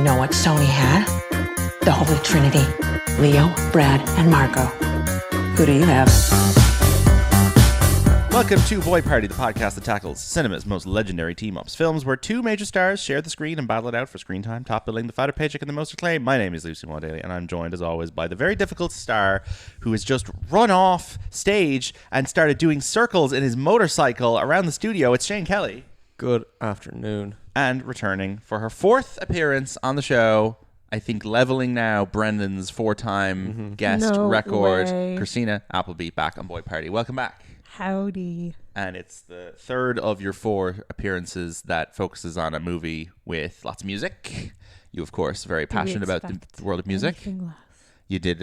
know what Sony had? The Holy Trinity. Leo, Brad, and Margot. Who do you have? Welcome to Boy Party, the podcast that tackles cinema's most legendary team-ups. Films where two major stars share the screen and battle it out for screen time, top billing, the fatter paycheck, and the most acclaim. My name is Lucy Daly, and I'm joined, as always, by the very difficult star who has just run off stage and started doing circles in his motorcycle around the studio. It's Shane Kelly. Good afternoon. And returning for her fourth appearance on the show, I think leveling now Brendan's four-time guest record, Christina Appleby, back on Boy Party. Welcome back. Howdy. And it's the third of your four appearances that focuses on a movie with lots of music. You, of course, very passionate about the world of music. You did,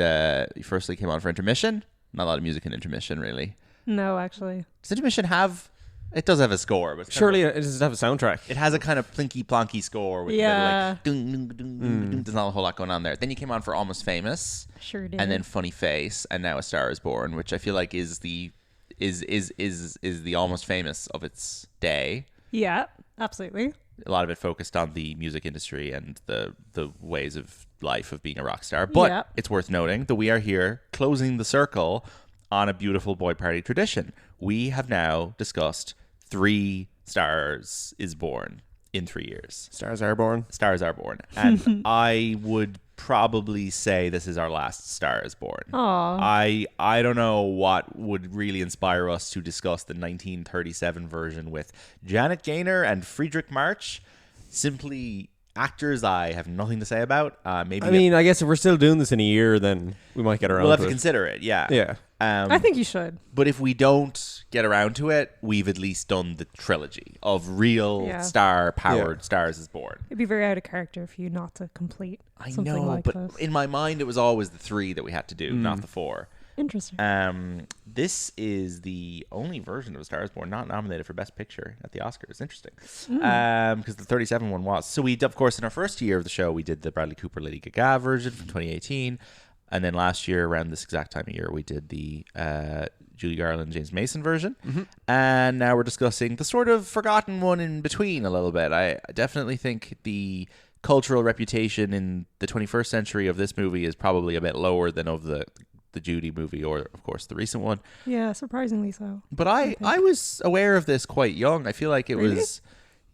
you firstly came on for Intermission. Not a lot of music in Intermission, really. No, actually. Does Intermission have... It does have a score. But surely it does have a soundtrack. It has a kind of plinky plonky score with like there's not a whole lot going on there. Then you came on for Almost Famous. Sure did. And then Funny Face, and now A Star Is Born, which I feel like is the Almost Famous of its day. Yeah, absolutely. A lot of it focused on the music industry and the ways of life of being a rock star. But it's worth noting that we are here closing the circle on a beautiful Boy Party tradition. We have now discussed 3 Stars Is Born in 3 years. Stars Are Born. Stars Are Born. And I would probably say this is our last Star Is Born. Aww. I don't know what would really inspire us to discuss the 1937 version with Janet Gaynor and Friedrich March. Simply actors I have nothing to say about. I guess if we're still doing this in a year, then we might get around to it. We'll have to consider it, yeah. Yeah. I think you should. But if we don't get around to it, we've at least done the trilogy of real star-powered Stars Is Born. It'd be very out of character for you not to complete something like but this. In my mind, it was always the 3 that we had to do, not the 4. Interesting. This is the only version of A Star Is Born not nominated for Best Picture at the Oscars. Interesting. Because the 37 one was. So we, of course, in our first year of the show, we did the Bradley Cooper Lady Gaga version from 2018. And then last year, around this exact time of year, we did the Judy Garland, James Mason version. And now we're discussing the sort of forgotten one in between a little bit. I definitely think the cultural reputation in the 21st century of this movie is probably a bit lower than of the Judy movie or, of course, the recent one. Yeah, surprisingly so. But I was aware of this quite young. I feel like it was...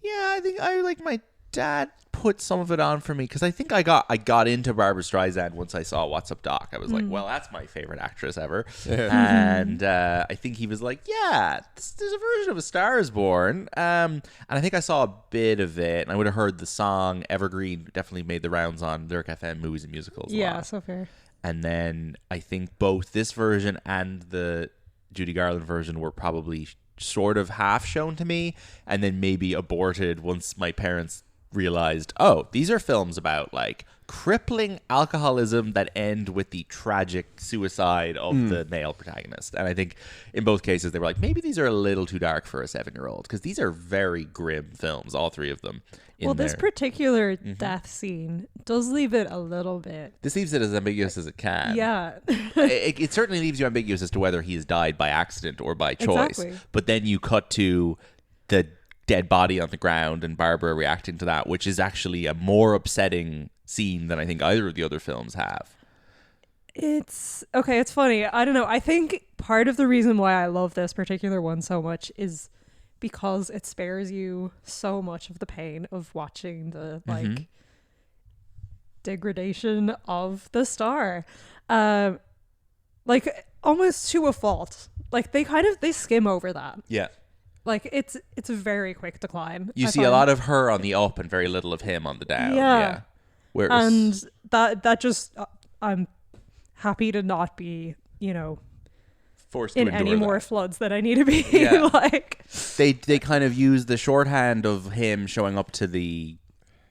Yeah, I think my dad put some of it on for me because I think I got into Barbra Streisand once I saw What's Up Doc. I was like, well, that's my favorite actress ever. And I think he was like, yeah, there's a version of A Star Is Born. And I think I saw a bit of it, and I would have heard the song Evergreen definitely made the rounds on Lyric FM movies and musicals. Yeah, so fair. And then I think both this version and the Judy Garland version were probably sort of half shown to me and then maybe aborted once my parents realized, oh, these are films about like crippling alcoholism that end with the tragic suicide of the male protagonist. And I think in both cases they were like, maybe these are a little too dark for a 7-year-old because these are very grim films, all 3 of them. This particular death scene does leave it a little bit. This leaves it as ambiguous as it can. Yeah. it certainly leaves you ambiguous as to whether he has died by accident or by choice. Exactly. But then you cut to the dead body on the ground and Barbara reacting to that, which is actually a more upsetting scene than I think either of the other films have. It's funny. I don't know. I think part of the reason why I love this particular one so much is because it spares you so much of the pain of watching the degradation of the star. Like almost to a fault. Like they skim over that. Yeah. Like it's a very quick decline. You see a lot of her on the up and very little of him on the down. Yeah. And that just I'm happy to not be, forced in to any endure more that. floods that I need to be. Yeah. Like they kind of use the shorthand of him showing up to the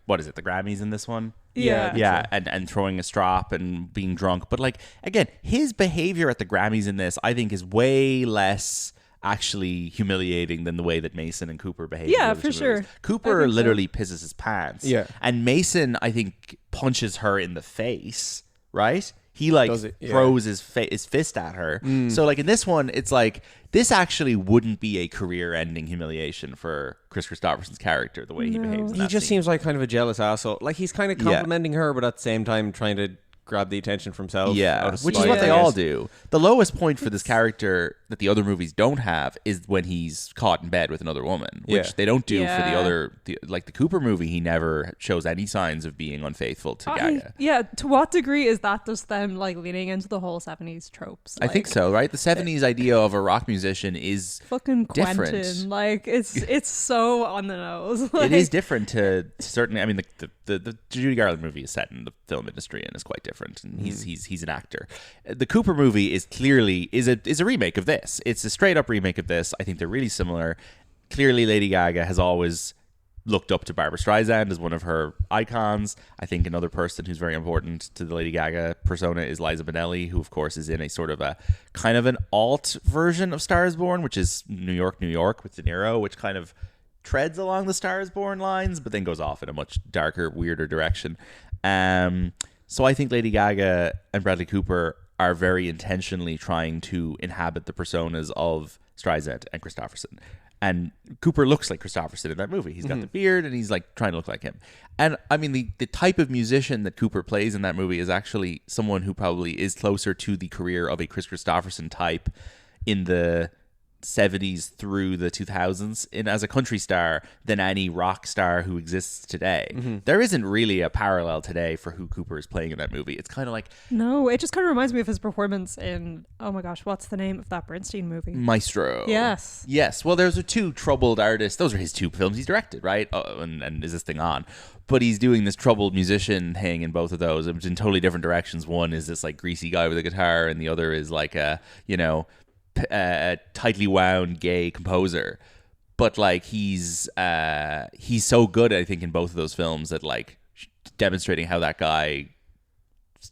Grammys in this one? Yeah. And throwing a strop and being drunk. But like again, his behavior at the Grammys in this I think is way less actually humiliating than the way that Mason and Cooper behave. Yeah, for sure. Cooper literally pisses his pants. Yeah. And Mason, I think, punches her in the face, right? He like Does it? Yeah. throws his fist at her. So like in this one, it's like this actually wouldn't be a career-ending humiliation for Kris Kristofferson's character the way he behaves. In He that just scene. seems like kind of a jealous asshole. Like he's kind of complimenting her, but at the same time trying to grab the attention for himself. Yeah, out of which is spite, what they I all guess. do. The lowest point for this character that the other movies don't have is when he's caught in bed with another woman, which Yeah. they don't do for the Yeah. other. Like the Cooper movie, he never shows any signs of being unfaithful to Gaga. Yeah, to what degree is that just them like leaning into the whole 70s tropes? I think Like, so, right? The 70s idea of a rock musician is Fucking different. Quentin, like it's so on the nose. it is different to certainly. I mean, the Judy Garland movie is set in the film industry and is quite different, and he's an actor. The Cooper movie is clearly is a remake of this. It's a straight up remake of this. I think they're really similar. Clearly, Lady Gaga has always looked up to Barbra Streisand as one of her icons. I think another person who's very important to the Lady Gaga persona is Liza Minnelli, who of course is in a sort of a kind of an alt version of Star is Born, which is New York, New York with De Niro, which kind of treads along the Star is Born lines, but then goes off in a much darker, weirder direction. So I think Lady Gaga and Bradley Cooper are very intentionally trying to inhabit the personas of Streisand and Kristofferson. And Cooper looks like Kristofferson in that movie. He's got the beard and he's like trying to look like him. And I mean, the type of musician that Cooper plays in that movie is actually someone who probably is closer to the career of a Kris Kristofferson type in the 70s through the 2000s in as a country star than any rock star who exists today. There isn't really a parallel today for who Cooper is playing in that movie. It's kind of like No, it just kind of reminds me of his performance in, oh my gosh, what's the name of that Bernstein movie? Maestro. Yes. Yes. Well, those are two troubled artists. Those are his two films he's directed, right? And is this thing on? But he's doing this troubled musician thing in both of those. It's in totally different directions. One is this like greasy guy with a guitar, and the other is like a, tightly wound gay composer. But like he's so good, I think, in both of those films at like demonstrating how that guy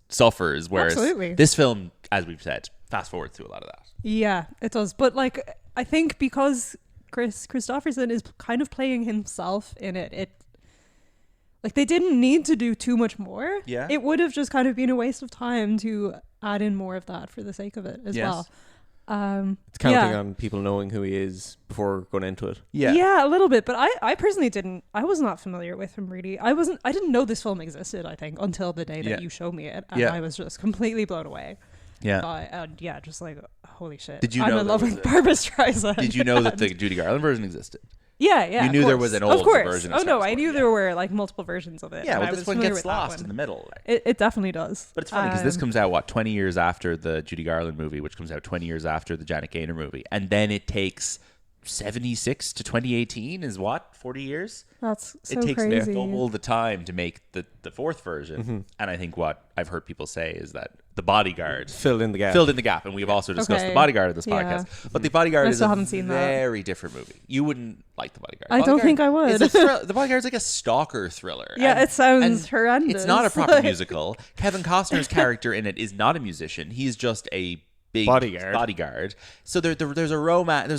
suffers. Whereas Absolutely. this film, as we've said, fast forwards through a lot of that. Yeah, it does. But like, I think because Kris Kristofferson is kind of playing himself in it, like they didn't need to do too much more. Yeah. It would have just kind of been a waste of time to add in more of that for the sake of it as Yes. well. It's counting on people knowing who he is before going into it. Yeah, a little bit, but I personally didn't. I was not familiar with him really. I didn't know this film existed, I think, until the day that Yeah. you showed me it, and Yeah. I was just completely blown away. Yeah. And yeah, just like holy shit. Did you I'm know in there love was with Barbra Streisand. Did you know that the Judy Garland version existed? Yeah. You knew of there course. was an Of old course. version of Oh Star no, is I Born, knew yeah. there were like multiple versions of it. Yeah, and well, I this was one familiar gets with that lost one. in the middle. It definitely does. But it's funny because this comes out, 20 years after the Judy Garland movie, which comes out 20 years after the Janet Gaynor movie. And then it takes 76 to 2018 is what? 40 years? That's so It takes crazy. double the time to make the fourth version. And I think what I've heard people say is that The Bodyguard Filled in the gap. filled in the gap. And we've also discussed Okay. The Bodyguard in this Yeah. podcast. But The Bodyguard I is still a haven't seen that. very different movie. You wouldn't like The Bodyguard. I don't think I would. The Bodyguard's like a stalker thriller. Yeah, it sounds and horrendous. It's not a proper musical. Kevin Costner's character in it is not a musician. He's just a big bodyguard. So there's a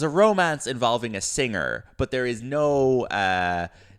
romance involving a singer, but there is no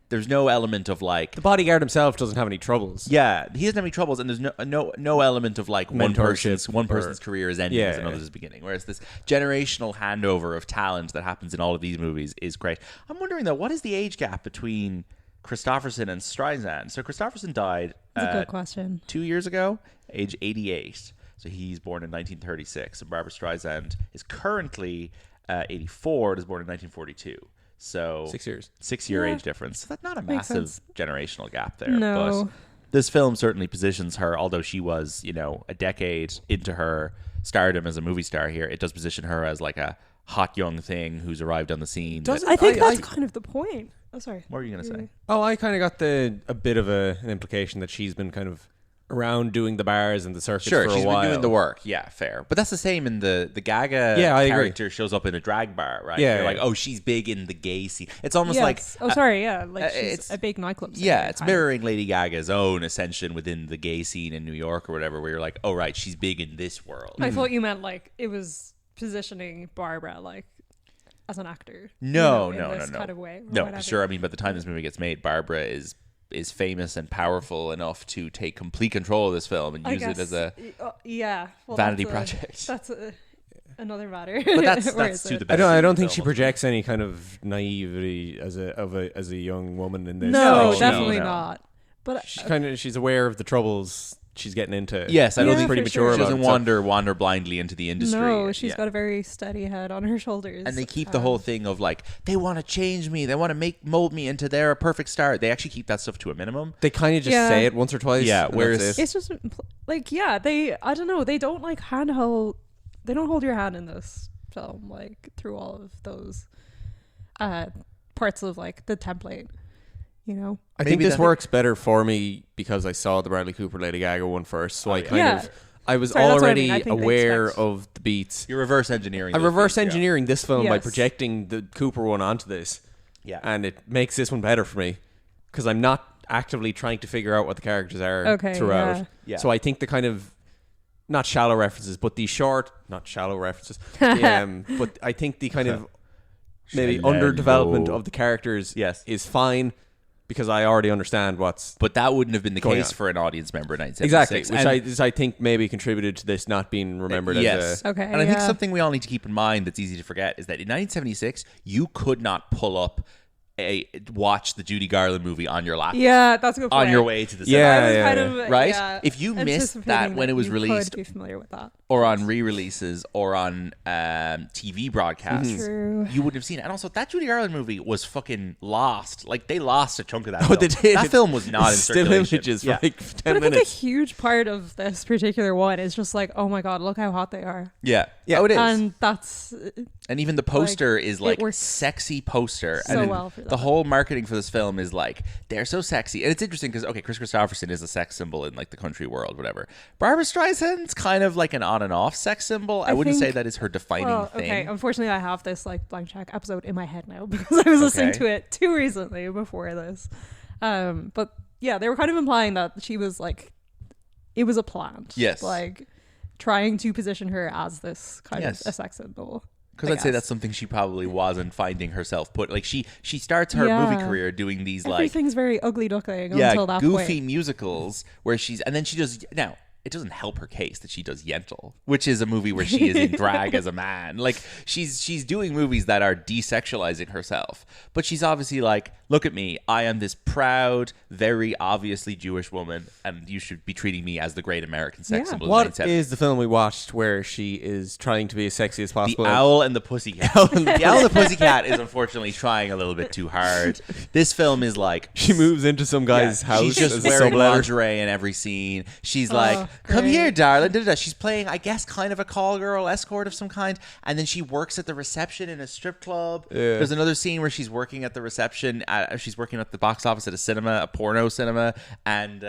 there's no element of like The bodyguard himself doesn't have any troubles. yeah, he doesn't have any troubles, and there's no element of like one Mentorship person's career is ending Yeah, as another's is beginning. Whereas this generational handover of talent that happens in all of these movies is great. I'm wondering though, what is the age gap between Kristofferson and Streisand? So Kristofferson died That's a good question. 2 years ago, age 88. So he's born in 1936, and Barbra Streisand is currently 84 and is born in 1942. So 6 years. 6-year Yeah. age difference. So that's not a Makes massive sense. generational gap there. No. But this film certainly positions her, although she was, a decade into her stardom as a movie star here, it does position her as like a hot young thing who's arrived on the scene. Does that- I think I- that's kind of the point. Oh, sorry. What were you going to say? Oh, I kind of got a bit of an implication that she's been kind of around doing the bars and the circuits Sure, for she's a while. been doing the work. Yeah, fair. But that's the same in the Gaga Yeah, I agree. character shows up in a drag bar, right? Yeah, You're yeah. like, oh, she's big in the gay scene. It's almost Yes. like sorry, yeah, like she's it's- a big nightclub singer, yeah, it's kind of. mirroring Lady Gaga's own ascension within the gay scene in New York or whatever, where you're like, oh, right, she's big in this world. I thought you meant like it was positioning Barbara like as an actor. No, in no, this no. kind of way. or No, whatever. sure. I mean, by the time this movie gets made, Barbara is is famous and powerful enough to take complete control of this film and use it as a vanity project. That's another matter. But that's to the best. I don't of the think she film. projects any kind of naivety as a young woman in this. No, No, definitely no. not. But She's aware of the troubles she's getting into. Yes, I don't Yeah, think for pretty sure. mature she about doesn't it. wander blindly into the industry. no, she's Yeah. got a very steady head on her shoulders. And they keep the whole thing of like, they want to change me, they want to mold me into their perfect star. They actually keep that stuff to a minimum. They kind of just Yeah. say it once or twice. Yeah, and whereas- that's it. It's just like, yeah, I don't know, they don't like handhold. They don't hold your hand in this film like through all of those parts of like the template. You know. I think Maybe this that- works better for me because I saw the Bradley Cooper Lady Gaga one first, so I kind Yeah. of I was Sorry, that's what I already mean. I think they aware expect- of the beats. You're reverse engineering. I'm those reverse things, yeah. engineering this film by Yes. projecting the Cooper one onto this, Yeah. and it makes this one better for me because I'm not actively trying to figure out what the characters are Okay, throughout. yeah. Yeah. So I think the kind of not shallow references, but the not shallow references, but I think the kind of maybe Shallow. underdevelopment of the characters Yes. is fine because I already understand what's But that wouldn't have been the Going case on. for an audience member in 1976. exactly, And- which I think maybe contributed to this not being remembered yes. as a. Okay, And I think yeah. something we all need to keep in mind that's easy to forget is that in 1976, you could not pull up watch the Judy Garland movie on your laptop Yeah, that's a good point. on your way to the Yeah, cinema. I was yeah, kind yeah. of, Right? yeah, If you missed anticipating that when it was you released- could be familiar with that. or on re-releases or on TV broadcasts, True. you wouldn't have seen it. And also, that Judy Garland movie was fucking lost. Like, they lost a chunk of that Oh, film. they did. That film was not in Still circulation. images for Yeah. like 10 But I think a minutes. huge part of this particular one is just like, oh my god, look how hot they are. Yeah. Yeah. Oh, it is. And that's And even the poster is like it works sexy poster. so And well for the that. whole marketing for this film is like, they're so sexy. And it's interesting because, okay, Kris Kristofferson is a sex symbol in like the country world, whatever. Barbra Streisand's kind of like an on and off sex symbol. I wouldn't say think- that is her defining well, thing. okay. Unfortunately, I have this like blank check episode in my head now because I was listening Okay. to it too recently before this. But yeah, they were kind of implying that she was like, it was a plant. Yes. Like trying to position her as this kind Yes. of a sex symbol. Because I I'd say guess. that's something she probably wasn't finding herself put. Like she starts her Yeah. movie career doing these like Everything's very ugly duckling until that goofy point. musicals where and then she does now. It doesn't help her case that she does Yentl, which is a movie where she is in drag as a man. Like she's doing movies that are desexualizing herself, but she's obviously like, look at me, I am this proud, very obviously Jewish woman, and you should be treating me as the great American sex Yeah. symbol. of What 1970s. is the film we watched where she is trying to be as sexy as The possible? Owl and the Pussycat? The Owl and the Pussycat is unfortunately trying a little bit too hard. This film is like She moves into some guy's house. she's just as a wearing subletter. lingerie in every scene. She's like, "Come great. here, darling." Da-da-da. She's playing, I guess, kind of a call girl escort of some kind, and then she works at the reception in a strip club. Yeah. There's another scene where she's working at the reception. She's working at the box office at a cinema, a porno cinema, and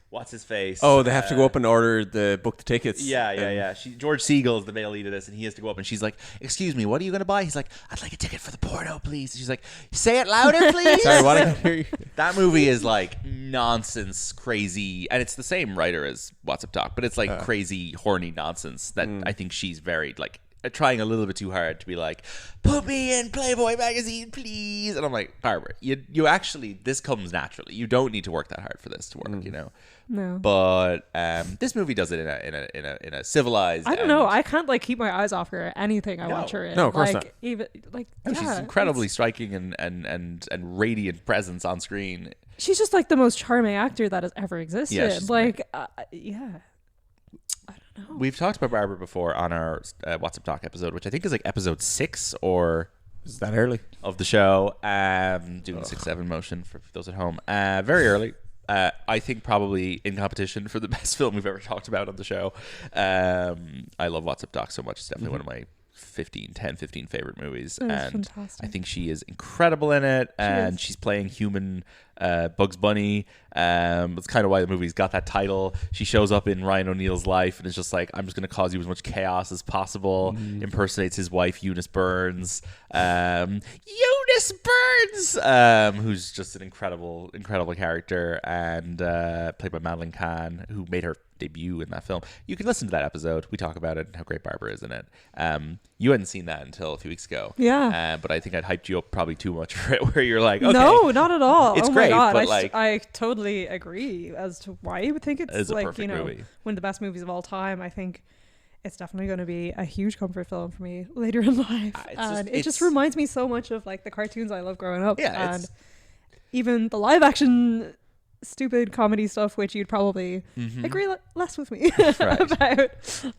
what's his face? Oh, they have to go up and order book the tickets. Yeah, yeah, And yeah. George Siegel is the male lead of this, and he has to go up, and she's like, "Excuse me, what are you going to buy?" He's like, "I'd like a ticket for the porno, please." She's like, "Say it louder, please." Sorry, what? I can't hear you. That movie is like nonsense, crazy, and it's the same writer as What's Up Doc, but it's like crazy, horny nonsense that I think she's very like trying a little bit too hard to be like, "Put me in Playboy magazine, please." And I'm like, Barbara, you actually, this comes naturally. You don't need to work that hard for this to work, you know. No. But this movie does it in a civilized. I don't know. I can't like keep my eyes off her or anything I No. watch her in. No, of course like, not. Even like she's yeah, incredibly striking and radiant presence on screen. she's just like the most charming actor that has ever existed. Yeah, she's like yeah. I don't know. We've talked about Barbara before on our What's Up Doc episode, which I think is like episode 6 or Is that early? of the show. Doing 6-7 motion for those at home. Very early. I think probably in competition for the best film we've ever talked about on the show. I love What's Up Doc so much. It's definitely one of my 15 favorite movies. It is And fantastic. I think she is incredible in it. And is. she's playing human Bugs Bunny. That's kind of why the movie's got that title. She shows up in Ryan O'Neal's life and is just like, I'm just going to cause you as much chaos as possible. Impersonates his wife, Eunice Burns. Eunice Miss Burns, who's just an incredible character, and played by Madeline Kahn, who made her debut in that film. You can listen to that episode. We talk about it and how great Barbara is in it. You hadn't seen that until a few weeks ago. Yeah. But I think I'd hyped you up probably too much for it, where you're like, okay. No, not at all. It's oh great, my God. but I totally agree as to why you would think it's a like, perfect movie. one of the best movies of all time. I think it's definitely going to be a huge comfort film for me later in life. It just reminds me so much of like the cartoons I love growing up. Yeah, and even the live action stupid comedy stuff, which you'd probably agree less with me about.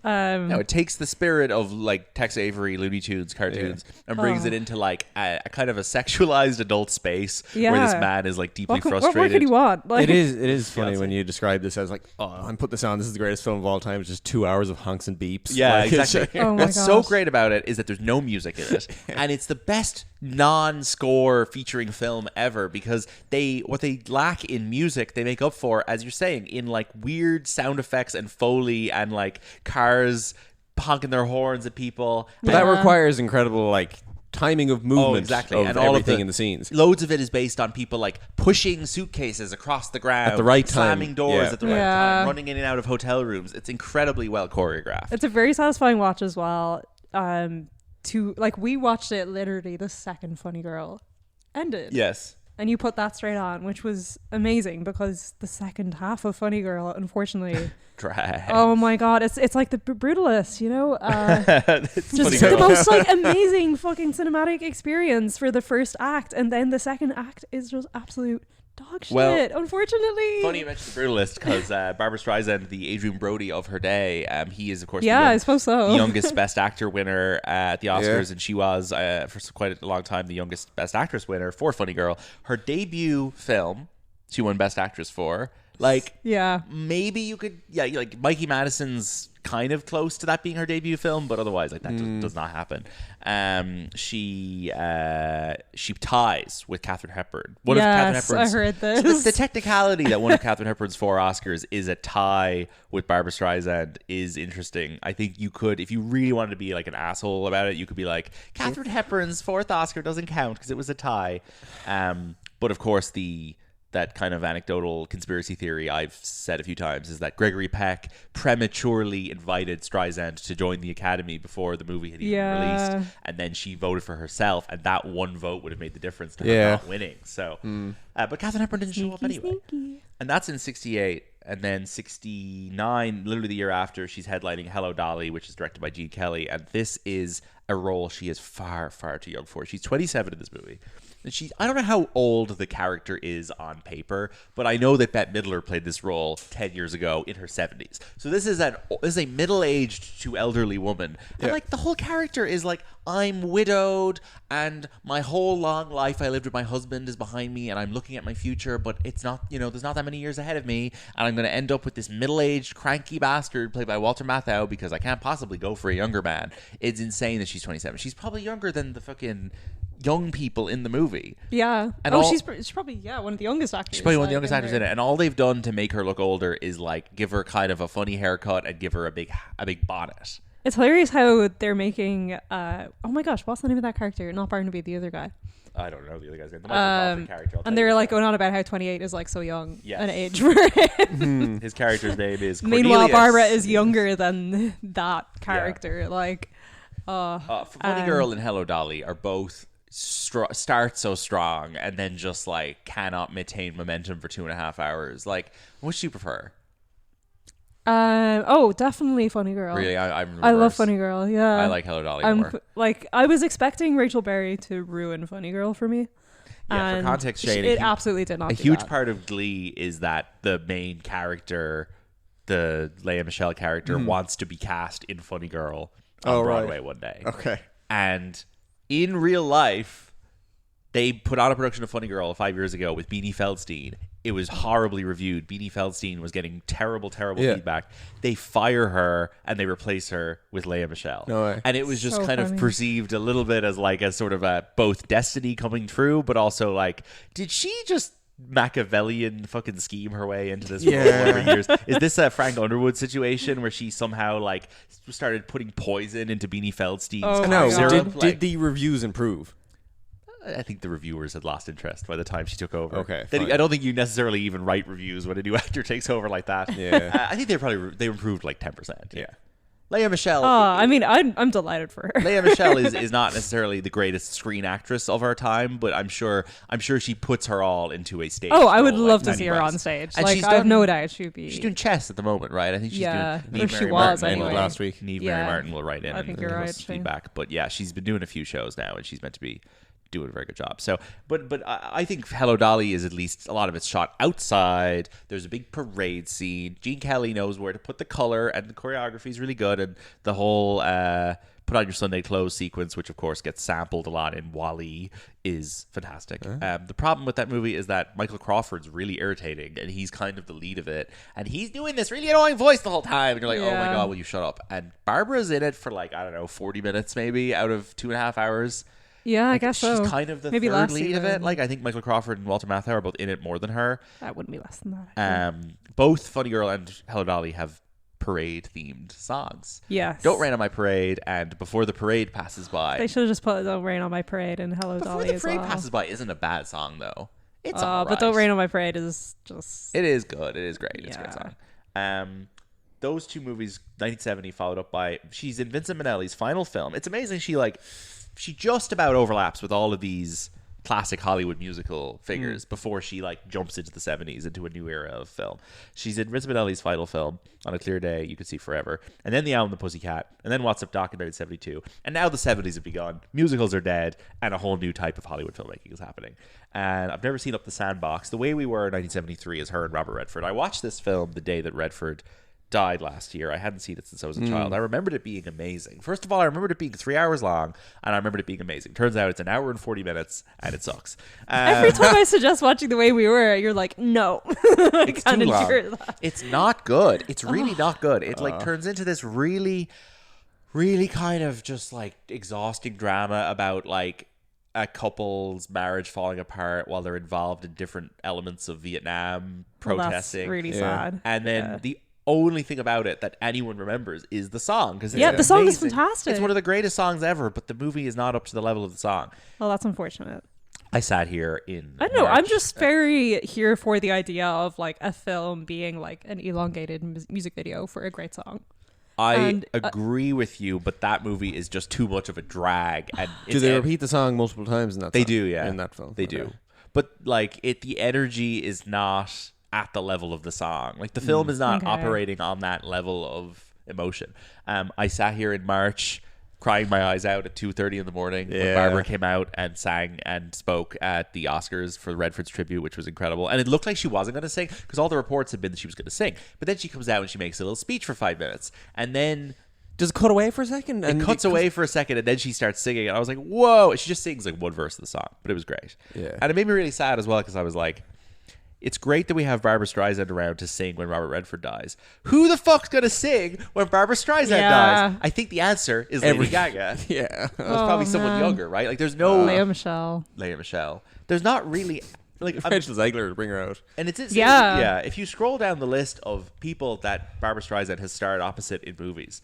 No, it takes the spirit of like Tex Avery Looney Tunes cartoons and brings it into like a kind of a sexualized adult space where this man is like deeply frustrated. What more could he want? Like, it is funny when you describe this as like, oh, I'm put this on. This is the greatest film of all time. It's just 2 hours of hunks and beeps. Yeah, like, exactly. Oh my What's so gosh. great about it is that there's no music in it, and it's the best non-score featuring film ever, because what they lack in music they make up for, as you're saying, in like weird sound effects and Foley and like cars honking their horns at people. But that requires incredible like timing of movement, exactly, of and all everything of in the scenes. Loads of it is based on people like pushing suitcases across the ground At the right time. slamming doors Yeah. at the right time, running in and out of hotel rooms. It's incredibly well choreographed. it's a very satisfying watch as well. To like, we watched it literally the second Funny Girl ended. Yes. And you put that straight on, which was amazing, because the second half of Funny Girl, unfortunately, Drag. oh my God, it's like the Brutalist, It's just Funny the Girl. most like amazing fucking cinematic experience for the first act, and then the second act is just absolute dog shit. Well, unfortunately, Funny you mentioned the Brutalist, because Barbra Streisand, the Adrian Brody of her day, he is of course I suppose so. the youngest Best Actor winner at the Oscars, and she was for quite a long time the youngest Best Actress winner for Funny Girl. Her debut film, she won Best Actress for. Like, Yeah. maybe you could, like Mikey Madison's kind of close to that being her debut film, but otherwise, like, that does not happen. She ties with Katharine Hepburn. One of Katharine Yes, Hepburn's, I heard so this. the technicality that one of Katharine Hepburn's 4 Oscars is a tie with Barbra Streisand is interesting. I think you could, if you really wanted to be like an asshole about it, you could be like, Katharine Hepburn's 4th Oscar doesn't count because it was a tie. But of course, that kind of anecdotal conspiracy theory I've said a few times is that Gregory Peck prematurely invited Streisand to join the Academy before the movie had even released, and then she voted for herself, and that one vote would have made the difference to her not winning. So, but Katharine Hepburn didn't show up anyway, and that's in '68. And then 69, literally the year after, she's headlining Hello, Dolly, which is directed by Gene Kelly, and this is a role she is far, far too young for. She's 27 in this movie. And I don't know how old the character is on paper, but I know that Bette Midler played this role 10 years ago in her 70s. So this is a middle-aged to elderly woman. And like the whole character is like, I'm widowed and my whole long life I lived with my husband is behind me and I'm looking at my future, but it's not, there's not that many years ahead of me, and I'm going to end up with this middle-aged cranky bastard played by Walter Matthau because I can't possibly go for a younger man. It's insane that she's 27. She's probably younger than the fucking young people in the movie. Yeah. And she's probably one of the youngest actors. She's probably one of the youngest actors in it. And all they've done to make her look older is like give her kind of a funny haircut and give her a big bonnet. It's hilarious how they're making oh my gosh, what's the name of that character? Not Barnaby, the other guy. I don't know the other guy's name. The Michael Crawford character. And they're like going on about how 28 is like so young an age for him. His character's name is Cornelius. Meanwhile, Barbara is younger than that character. Like, Funny Girl and Hello, Dolly are both start so strong and then just like cannot maintain momentum for 2.5 hours. Like, which do you prefer? Definitely Funny Girl. Really, I love Funny Girl. Yeah, I like Hello, Dolly more. Like, I was expecting Rachel Berry to ruin Funny Girl for me. Yeah, for context, Shane, it absolutely did not. A huge part of Glee is that the main character, the Lea Michele character, wants to be cast in Funny Girl on Broadway one day. Okay. And in real life, they put on a production of Funny Girl 5 years ago with Beanie Feldstein. It was horribly reviewed. Beanie Feldstein was getting terrible feedback. They fire her and they replace her with Lea Michele. No way. And it was just So kind funny. of perceived a little bit as like a sort of a both destiny coming true, but also like, did she just Machiavellian fucking scheme her way into this role over years? Is this a Frank Underwood situation where she somehow like started putting poison into Beanie Feldstein's Oh, cough no. syrup? Did the reviews improve? I think the reviewers had lost interest by the time she took over. Okay, Then fine. I don't think you necessarily even write reviews when a new actor takes over like that. Yeah. I think they improved like 10%. Yeah. Leia Michelle. I mean, I'm delighted for her. Leia Michelle is not necessarily the greatest screen actress of our time, but I'm sure she puts her all into a stage. Oh, I would role, love like to see her anybody's. on stage. And Like, she's I have done- no doubt she'd be. She's doing chess at the moment, right? I think she's Yeah, doing. or Neve she Mary was Martin anyway. last week. Neve Yeah. Mary Martin will write in. I think you're and right, give us too. feedback, but yeah, she's been doing a few shows now, and she's meant to be doing a very good job. So, but I think Hello Dolly is at least a lot of it's shot outside. There's a big parade scene. Gene Kelly knows where to put the color, and the choreography is really good. And the whole put on your Sunday clothes sequence, which of course gets sampled a lot in WALL-E, is fantastic. The problem with that movie is that Michael Crawford's really irritating, and he's kind of the lead of it, and he's doing this really annoying voice the whole time, and you're like, oh my Yeah. god, will you shut up? And Barbara's in it for like, I don't know, 40 minutes maybe out of 2.5 hours. Yeah, I Like, guess so. She's kind of the Maybe third less lead of it. even. Like, I think Michael Crawford and Walter Matthau are both in it more than her. That wouldn't be less than that. Both Funny Girl and Hello Dolly have parade-themed songs. Yes. Don't Rain on My Parade and Before the Parade Passes By. They should have just put Don't Rain on My Parade and Hello Before Dolly the as Parade well. Passes By isn't a bad song, though. It's all right. But Don't Rain on My Parade is just. It is good. It is great. It's a great Yeah. song. Those two movies, 1970, followed up by she's in Vincent Minnelli's final film. It's amazing. She just about overlaps with all of these classic Hollywood musical figures before she like jumps into the 70s into a new era of film. She's in Vincent Minnelli's final film, On a Clear Day You Could See Forever, and then the album The Pussycat, and then What's Up Doc in 1972, and now the 70s have begun. Musicals are dead, and a whole new type of Hollywood filmmaking is happening. And I've never seen Up the Sandbox. The Way We Were in 1973 is her and Robert Redford. I watched this film the day that Redford died last year. I hadn't seen it since I was a child. I remembered it being amazing. First of all, I remembered it being 3 hours long, and I remembered it being amazing. Turns out it's an hour and 40 minutes, and it sucks. Every time I suggest watching The Way We Were, you're like, no. I It's can't too long. endure that. It's not good. It's really not good. It like turns into this really, really kind of just like exhausting drama about like a couple's marriage falling apart while they're involved in different elements of Vietnam Well, that's protesting. really sad. And then the only thing about it that anyone remembers is the song. Because Yeah, the song is fantastic. It's one of the greatest songs ever, but the movie is not up to the level of the song. Well, that's unfortunate. I sat here in I don't know. I'm March. just very here for the idea of like a film being like an elongated music video for a great song. I and, agree with you, but that movie is just too much of a drag. And Do they repeat the song multiple times in that? They song? do, yeah. In that film, they Okay. do. But like the energy is not at the level of the song. Like the film is not Okay. operating on that level of emotion. I sat here in March crying my eyes out at 2:30 in the morning when Yeah. Barbara came out and sang and spoke at the Oscars for Redford's tribute, which was incredible. And it looked like she wasn't going to sing because all the reports had been that she was going to sing. But then she comes out and she makes a little speech for 5 minutes, and then Does it cut away for a second? it cuts away for a second, and then she starts singing, and I was like, whoa. She just sings like one verse of the song, but it was great. Yeah. And it made me really sad as well, because I was like, it's great that we have Barbra Streisand around to sing when Robert Redford dies. Who the fuck's going to sing when Barbra Streisand dies? I think the answer is Lady Gaga. Yeah. It was probably someone man. younger, right? Like, there's no... Leia Michelle. Leia Michelle. There's not really... Like, Rachel Zegler to bring her out. and it's Yeah. yeah. If you scroll down the list of people that Barbra Streisand has starred opposite in movies,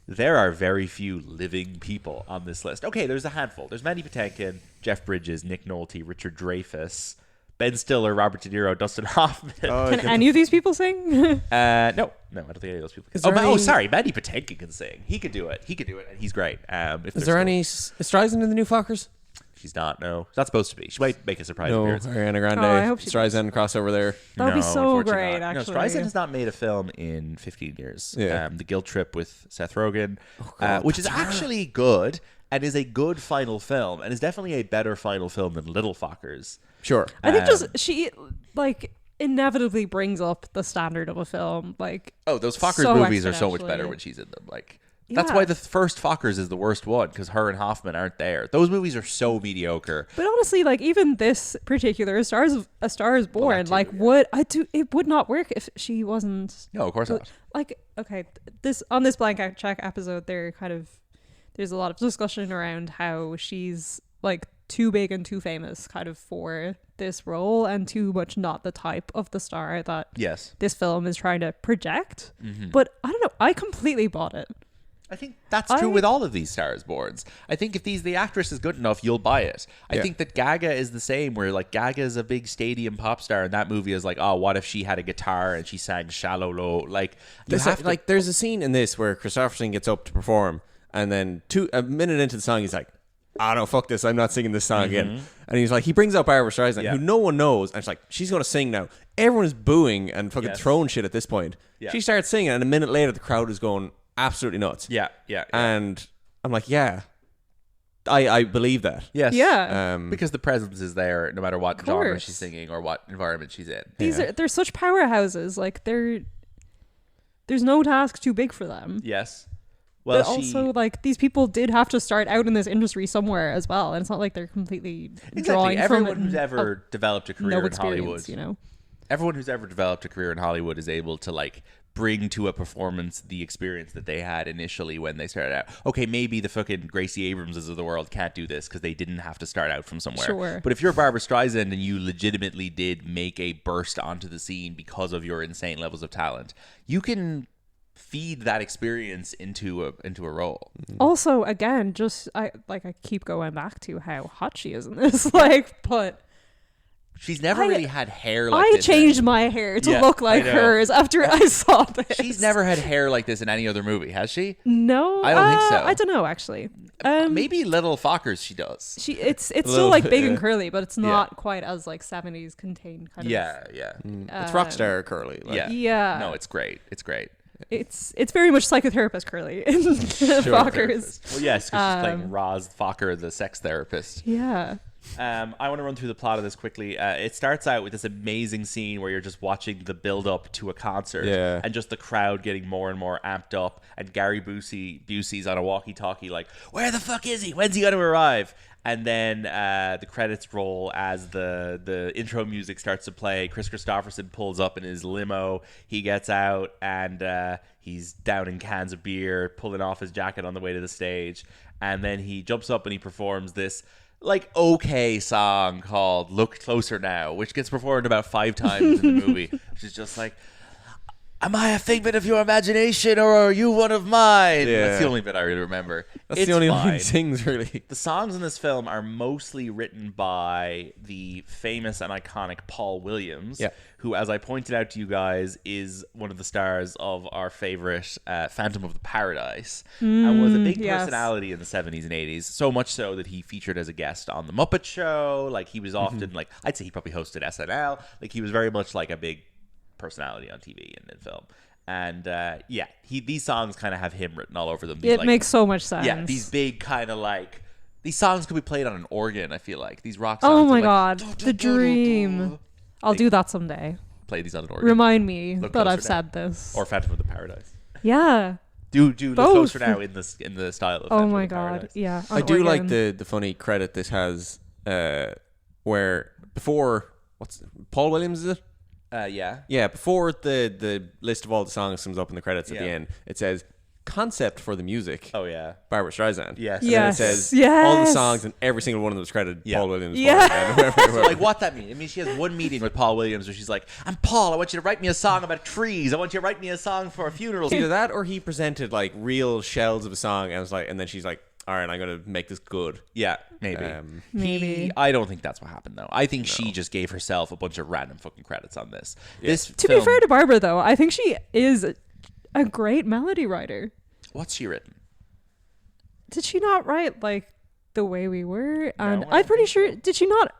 there are very few living people on this list. Okay, there's a handful. There's Mandy Patinkin, Jeff Bridges, Nick Nolte, Richard Dreyfuss, Ben Stiller, Robert De Niro, Dustin Hoffman. Can any of these people sing? No, I don't think any of those people can. there any- Sorry, Mandy Patinkin can sing. He could do it, and he's great. Is there any Streisand in the new Fockers? She's not. No, she's not supposed to be. She might make a surprise No, appearance. Ariana Grande. Oh, I hope she Streisand crossover there. That would be No, so unfortunately great, not. actually. No, Streisand has not made a film in 15 years. Yeah. The Guilt Trip with Seth Rogen, God, which is actually good and is a good final film and is definitely a better final film than Little Fockers. Sure. I think just she like inevitably brings up the standard of a film. Like, Oh, those Fockers so movies are so much better exponentially. when she's in them. Like that's Yeah. why the first Fockers is the worst one, because her and Hoffman aren't there. Those movies are so mediocre. but honestly, like even this particular A Star Is Born, too, like it would not work if she wasn't. No, of course not. Like, okay, this on this blank check episode, there's a lot of discussion around how she's like too big and too famous kind of for this role and too much not the type of the star that Yes. this film is trying to project. But I don't know, I completely bought it. I think that's true with all of these Stars Borns. I think if the actress is good enough, you'll buy it. I think that Gaga is the same, where like Gaga is a big stadium pop star, and that movie is like, oh, what if she had a guitar and she sang Shallow Low? Like, there's a scene in this where Kristofferson gets up to perform, and then a minute into the song, he's like, "Oh no, fuck this! I'm not singing this song again." And he's like, he brings up Barbra Streisand, who no one knows, and it's like, she's gonna sing now. Everyone is booing and fucking throwing shit at this point. Yeah. She starts singing, and a minute later, the crowd is going absolutely nuts. Yeah. And I'm like, I believe that. Yes. Yeah. Because the presence is there, no matter what genre she's singing or what environment she's in. They're such powerhouses. Like there's no task too big for them. Yes. Well, but also, like, these people did have to start out in this industry somewhere as well, and it's not like they're completely drawing everyone from it. Who's ever developed a career in Hollywood, you know, everyone who's ever developed a career in Hollywood is able to like bring to a performance the experience that they had initially when they started out. Okay, maybe the fucking Gracie Abramses of the world can't do this because they didn't have to start out from somewhere. Sure. But if you're Barbra Streisand and you legitimately did make a burst onto the scene because of your insane levels of talent, you can feed that experience into a role. Also, again, I keep going back to how hot she is in this. Like, but she's never really had hair like this. I changed my hair to look like hers after I saw this. She's never had hair like this in any other movie, has she? No, I don't think so. I don't know, actually. Maybe Little Fockers she does. It's still like big and curly, but it's not quite as like 70s contained kind of. Yeah. It's Rockstar curly. Like. Yeah. No, it's great. It's great. It's very much psychotherapist curly in Fockers. Well, yes, because she's playing Roz Focker, the sex therapist. Yeah. I want to run through the plot of this quickly. It starts out with this amazing scene where you're just watching the build up to a concert and just the crowd getting more and more amped up, and Gary Busey's on a walkie-talkie like, where the fuck is he? When's he going to arrive? And then the credits roll as the intro music starts to play. Kris Kristofferson pulls up in his limo. He gets out and he's downing cans of beer, pulling off his jacket on the way to the stage. And then he jumps up and he performs this like okay song called Look Closer Now, which gets performed about 5 times in the movie, which is just like, am I a figment of your imagination or are you one of mine? Yeah. That's the only bit I really remember. That's the only line he sings, really. The songs in this film are mostly written by the famous and iconic Paul Williams, who, as I pointed out to you guys, is one of the stars of our favorite Phantom of the Paradise, and was a big personality in the 70s and 80s, so much so that he featured as a guest on The Muppet Show. Like, he was often, like, I'd say he probably hosted SNL. Like, he was very much like a big personality on TV and in film. And these songs kind of have him written all over them. These, makes so much sense. Yeah, these big kind of like, these songs could be played on an organ, I feel like. These rock songs. Oh my god, the dream. I'll do that someday. Play these on an organ. Remind me that I've said this. Or Phantom of the Paradise. Yeah. Do Look Closer Now in the style of Phantom my of the god, Paradise. yeah. I do like the funny credit this has, where before, Paul Williams, is it? Yeah, before the list of all the songs comes up in the credits at the end, it says concept for the music. Oh yeah, Barbra Streisand. Yes. And then it says all the songs and every single one of them is credited Paul Williams. So like, what that mean? I mean, she has one meeting with Paul Williams where she's like, "I'm Paul. I want you to write me a song about trees. I want you to write me a song for a funeral." Either that, or he presented like real shells of a song, and then she's like, all right, I'm going to make this good. Yeah, maybe. I don't think that's what happened, though. I think she just gave herself a bunch of random fucking credits on this. Yeah. To be fair to Barbra, though, I think she is a great melody writer. What's she written? Did she not write, like, The Way We Were? And No, I'm pretty sure, did she not?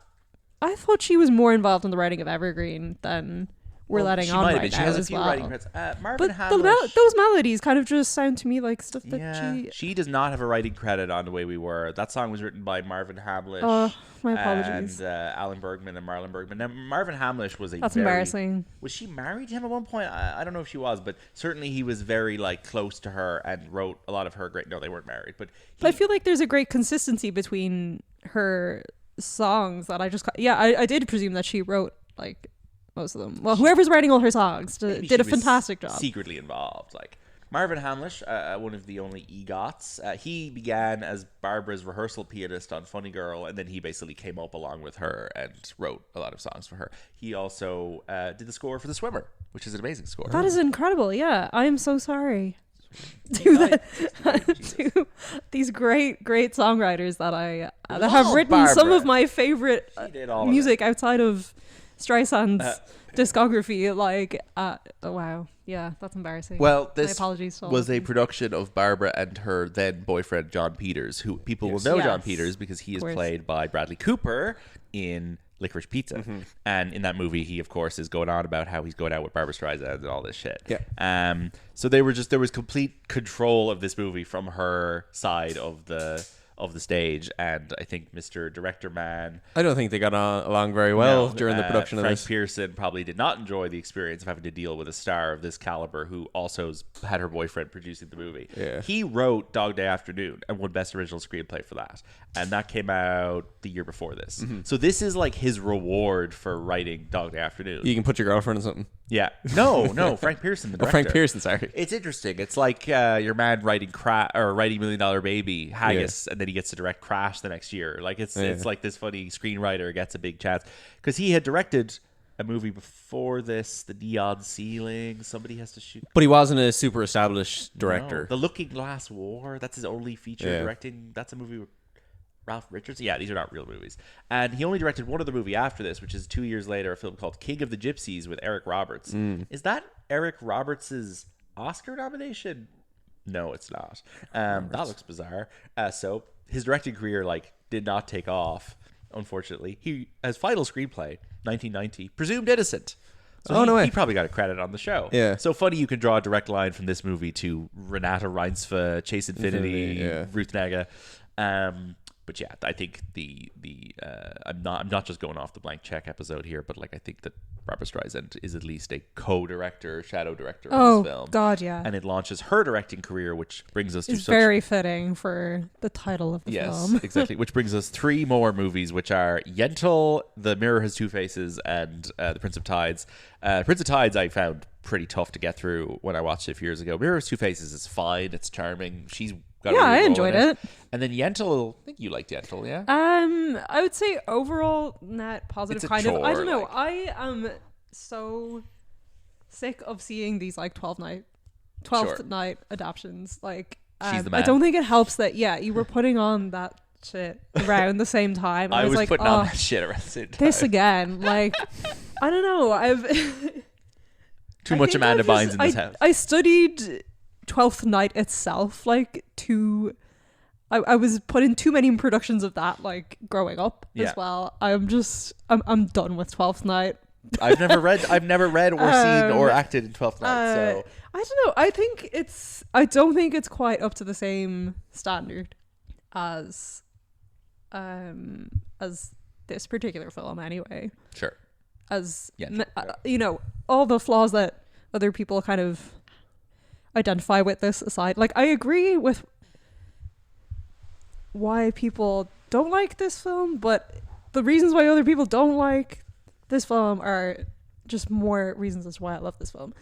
I thought she was more involved in the writing of Evergreen than we're letting on right now. She has a few writing credits. Marvin Hamlish, those melodies kind of just sound to me like stuff that she does not have a writing credit on The Way We Were. That song was written by Marvin Hamlish. Oh, my apologies. And Alan Bergman and Marlon Bergman. Now, Marvin Hamlish was embarrassing. Was she married to him at one point? I don't know if she was, but certainly he was very like close to her and wrote a lot of her great. No, they weren't married, but I feel like there's a great consistency between her songs that I did presume that she wrote like most of them. Well, whoever's writing all her songs did a fantastic job. Secretly involved, like Marvin Hamlish, one of the only EGOTs. He began as Barbara's rehearsal pianist on Funny Girl, and then he basically came up along with her and wrote a lot of songs for her. He also did the score for The Swimmer, which is an amazing score. That is incredible. Yeah, I am so sorry. to to these great songwriters that that have written some of my favorite music outside of Streisand's discography. Like, wow, yeah, that's embarrassing. Well, my this apologies to all was of a you. production of Barbara and her then boyfriend John Peters, who people will know John Yes. Peters because he is course. played by Bradley Cooper in Licorice Pizza, and in that movie he of course is going on about how he's going out with Barbra Streisand and all this shit. So there was complete control of this movie from her side of the stage, and I think Mr. Director Man, I don't think they got along very well during the production Frank of this. Pearson probably did not enjoy the experience of having to deal with a star of this caliber who also had her boyfriend producing the movie. Yeah. He wrote Dog Day Afternoon and won Best Original Screenplay for that, and that came out the year before this. So this is like his reward for writing Dog Day Afternoon. You can put your girlfriend in something. Yeah. No, Frank Pearson, the director. Frank Pearson, sorry. It's interesting. It's like your man writing writing $1 Million Baby, Haggis, and then he gets to direct Crash the next year. Like it's like this funny screenwriter gets a big chance because he had directed a movie before this, The Neon Ceiling. Somebody has to shoot. But he wasn't a super established director. No. The Looking Glass War. That's his only feature directing. That's a movie with Ralph Richards. Yeah, these are not real movies. And he only directed one other movie after this, which is 2 years later, a film called King of the Gypsies with Eric Roberts. Is that Eric Roberts' Oscar nomination? No, it's not. That looks bizarre. So his directing career did not take off, unfortunately. His final screenplay, 1990, Presumed Innocent. So no way. He probably got a credit on the show. Yeah. So funny you can draw a direct line from this movie to Renata Reinsve, Chase Infinity, Ruth Negga. But yeah, I think I'm not just going off the blank check episode here, but I think that Barbra Streisand is at least a co-director, shadow director of this film. Oh God, yeah. And it launches her directing career, which brings us to It's very fitting for the title of the film. Yes, exactly. Which brings us 3 more movies, which are Yentl, The Mirror Has Two Faces, and The Prince of Tides. Prince of Tides I found pretty tough to get through when I watched it a few years ago. Mirror Has Two Faces is fine. It's charming. She's got a really I role enjoyed in it. And then Yentl, I think you liked Yentl, yeah? I would say overall net positive It's a kind of. I chore, don't know. I am so sick of seeing these 12th night adaptions. She's the man. I don't think it helps that you were putting on that shit around the same time. I was like, putting on that shit around the same time. this again. I don't know. Too much Amanda Bynes in this house. I studied 12th Night itself, I was put in too many productions of that, growing up as well. I'm done with 12th Night. I've never read or seen or acted in 12th Night, so I don't know. I don't think it's quite up to the same standard as this particular film anyway. sure. As Yeah. all the flaws that other people kind of identify with this aside, I agree with why people don't like this film, but the reasons why other people don't like this film are just more reasons as to why I love this film.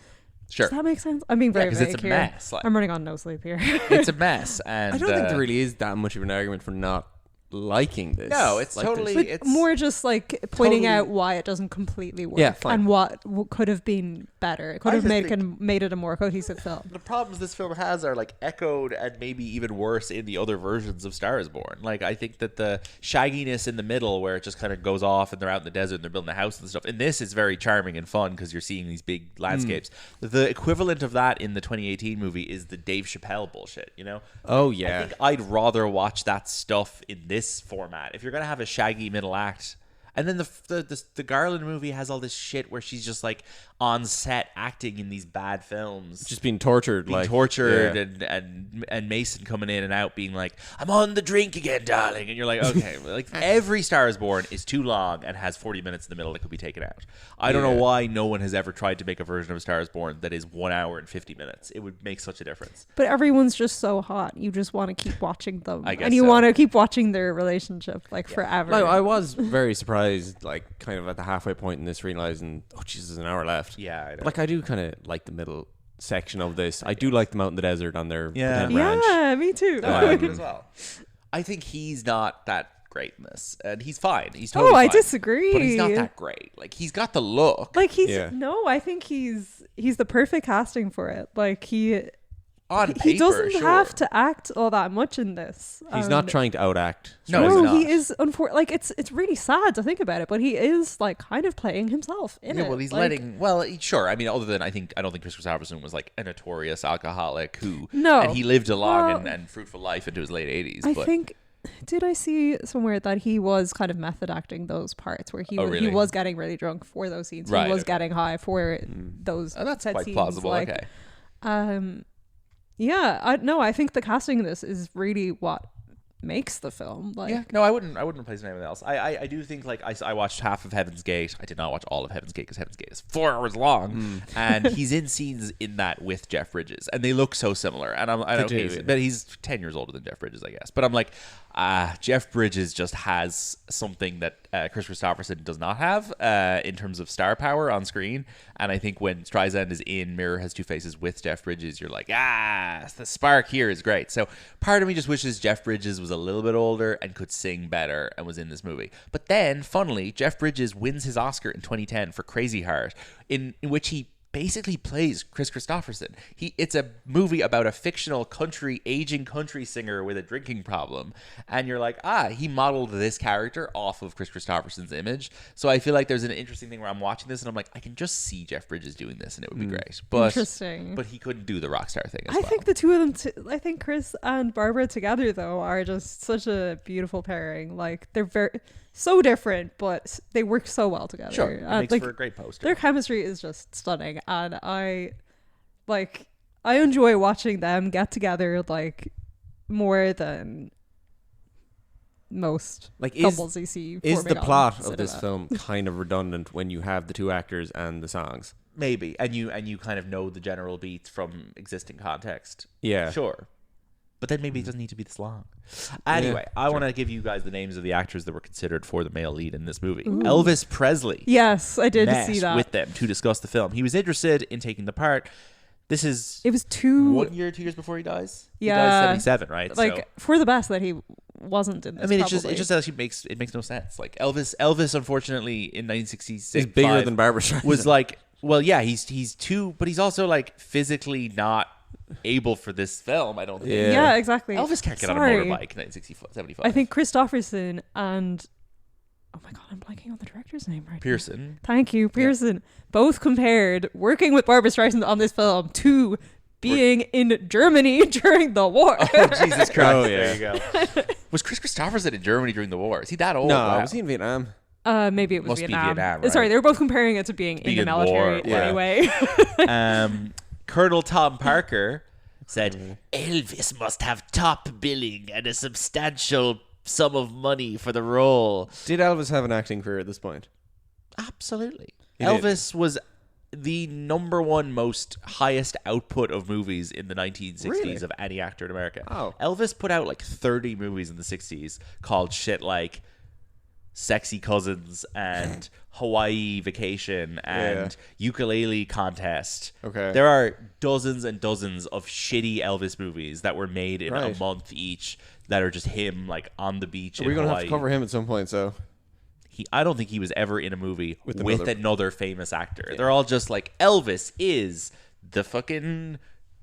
Sure. Does that make sense? I'm being very because vague it's a here. mess. I'm running on no sleep here. It's a mess, and I don't think there really is that much of an argument for not liking this. No, it's Like totally. this. But It's more just pointing totally- out why it doesn't completely work, Yeah, fine. and what could have been better. It could I have just made it a more cohesive film. The problems this film has are echoed and maybe even worse in the other versions of Star is Born. I think that the shagginess in the middle, where it just kind of goes off and they're out in the desert and they're building a house and stuff. In this, it's very charming and fun because you're seeing these big landscapes. The equivalent of that in the 2018 movie is the Dave Chappelle bullshit. Oh I yeah. think I'd rather watch that stuff in this format. If you're gonna have a shaggy middle act, and then the Garland movie has all this shit where she's just on set acting in these bad films, Just being tortured, yeah. and Mason coming in and out being like, I'm on the drink again, darling, and you're like, okay, every Star is Born is too long and has 40 minutes in the middle that could be taken out. I don't know why no one has ever tried to make a version of Star is Born that is 1 hour and 50 minutes. It would make such a difference. But everyone's just so hot. You just want to keep watching them, I guess and you so. want to keep watching their relationship forever. I was very surprised, kind of at the halfway point in this, realizing, oh Jesus, there's an hour left. Yeah, I know. I do kind of like the middle section of this. I do like them out in the desert on their pretend ranch. Yeah, me too. No, I like it as well. I think he's not that great in this, and he's fine. He's totally I fine. disagree. But he's not that great. He's got the look. He's Yeah. no. I think he's the perfect casting for it. on paper, he doesn't sure. have to act all that much in this. He's not trying to outact. No, No, he's not. he is like it's really sad to think about it, but he is like kind of playing himself in it. Well, he's like, sure. I mean, other than I don't think Kris Kristofferson was like a notorious alcoholic who, No. and he lived a long Well, and fruitful life into his late 80s. I but think. Did I see somewhere that he was kind of method acting those parts where he really? he was getting really drunk for those scenes. Right, He was okay. getting high for those. that's said quite scenes. plausible. Like, Okay. Yeah, I think the casting in this is really what makes the film. Like, Yeah, no, I wouldn't replace him with anyone else. I do think like I watched half of Heaven's Gate. I did not watch all of Heaven's Gate because Heaven's Gate is 4 hours long, and he's in scenes in that with Jeff Bridges, and they look so similar. And I don't, do, yeah. but he's 10 years older than Jeff Bridges, I guess. But I'm like, Jeff Bridges just has something that Kris Kristofferson does not have in terms of star power on screen. And I think when Streisand is in Mirror Has Two Faces with Jeff Bridges, you're like, the spark here is great. So part of me just wishes Jeff Bridges was a little bit older and could sing better and was in this movie. But then, funnily, Jeff Bridges wins his Oscar in 2010 for Crazy Heart, in which he basically plays Kris Kristofferson. It's a movie about a fictional aging country singer with a drinking problem, and you're like, he modeled this character off of Kris Kristofferson's image. So I feel like there's an interesting thing where I'm watching this and I'm like, I can just see Jeff Bridges doing this and it would be great. But Interesting. But he couldn't do the rock star thing as I well. think the two of them, I think Chris and Barbara together though are just such a beautiful pairing. Like they're so different, but they work so well together. Sure, it makes like, for a great poster. Their chemistry is just stunning, and I enjoy watching them get together like more than most couples you see. Is forming the on plot of cinema. this film kind of redundant when you have the two actors and the songs? Maybe, and you kind of know the general beats from existing context. Yeah. Sure. But then maybe it doesn't need to be this long. Anyway, I want to give you guys the names of the actors that were considered for the male lead in this movie. Elvis Presley. Yes, I did met see that. with them to discuss the film. He was interested in taking the part. This is It was 2 2 years before he dies. Yeah. He dies 77, right? like So, for the best that he wasn't in this. I mean, it probably. just actually makes no sense. Like Elvis, unfortunately, in 1966, He's bigger than Barbra Streisand. was like, well, yeah, he's too, but he's also like physically not able for this film. I don't think. yeah, exactly. Elvis can't get Sorry. on a motorbike in 1975. I think Kristofferson and oh my god, I'm blanking on the director's name right now. Pearson. Thank you, Pearson. Both compared working with Barbra Streisand on this film to being in Germany during the war. Oh, Jesus Christ. Oh, yeah. There you go. Was Kris Kristofferson in Germany during the war? Is he that old? No, Wow. was he in Vietnam? Maybe it was Must be Vietnam. Vietnam, right? Sorry, they were both comparing it to being in the in military war, yeah. anyway. Colonel Tom Parker said, Elvis must have top billing and a substantial sum of money for the role. Did Elvis have an acting career at this point? Absolutely. He did. Elvis was the number one most highest output of movies in the 1960s Really? of any actor in America. Oh. Elvis put out like 30 movies in the 60s called shit like Sexy Cousins and Hawaii Vacation and Ukulele Contest. Okay. There are dozens and dozens of shitty Elvis movies that were made in Right. a month each that are just him like on the beach in We're going to have Hawaii. to cover him at some point, so. I don't think he was ever in a movie with another- another famous actor. They're all just like, Elvis is the fucking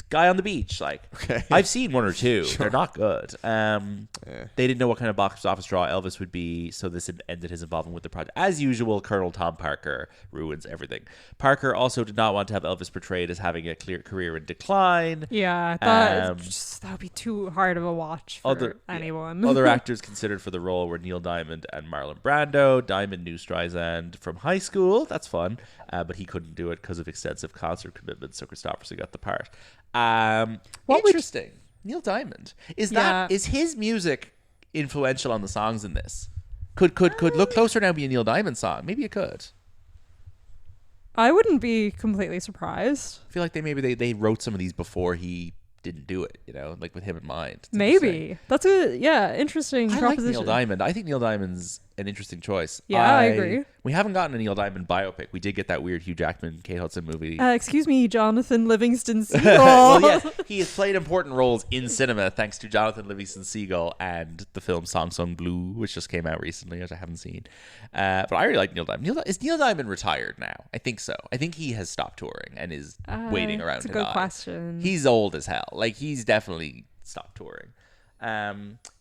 guy on the beach. Like, Okay. I've seen one or two. They're not good. They didn't know what kind of box office draw Elvis would be, so this ended his involvement with the project. As usual, Colonel Tom Parker ruins everything. Parker also did not want to have Elvis portrayed as having a clear career in decline. Yeah, that would be too hard of a watch for anyone. Other actors considered for the role were Neil Diamond and Marlon Brando. Diamond knew Streisand from high school. That's fun. But he couldn't do it because of extensive concert commitments, so Kristofferson got the part. Interesting. Neil Diamond. Is his music influential on the songs in this? Could Look Closer Now be a Neil Diamond song? Maybe it could. I wouldn't be completely surprised. I feel like they wrote some of these before he didn't do it, like with him in mind. It's Maybe. That's a interesting I like proposition. Neil Diamond. I think Neil Diamond's an interesting choice. Yeah, I agree. We haven't gotten a Neil Diamond biopic. We did get that weird Hugh Jackman, Kate Hudson movie. Excuse me, Jonathan Livingston Seagull. Well, yeah, he has played important roles in cinema thanks to Jonathan Livingston Seagull and the film Song Sung Blue, which just came out recently, which I haven't seen. But I really like Neil Diamond. Is Neil Diamond retired now? I think so. I think he has stopped touring and is waiting around That's a to good die. question. He's old as hell. Like, he's definitely stopped touring.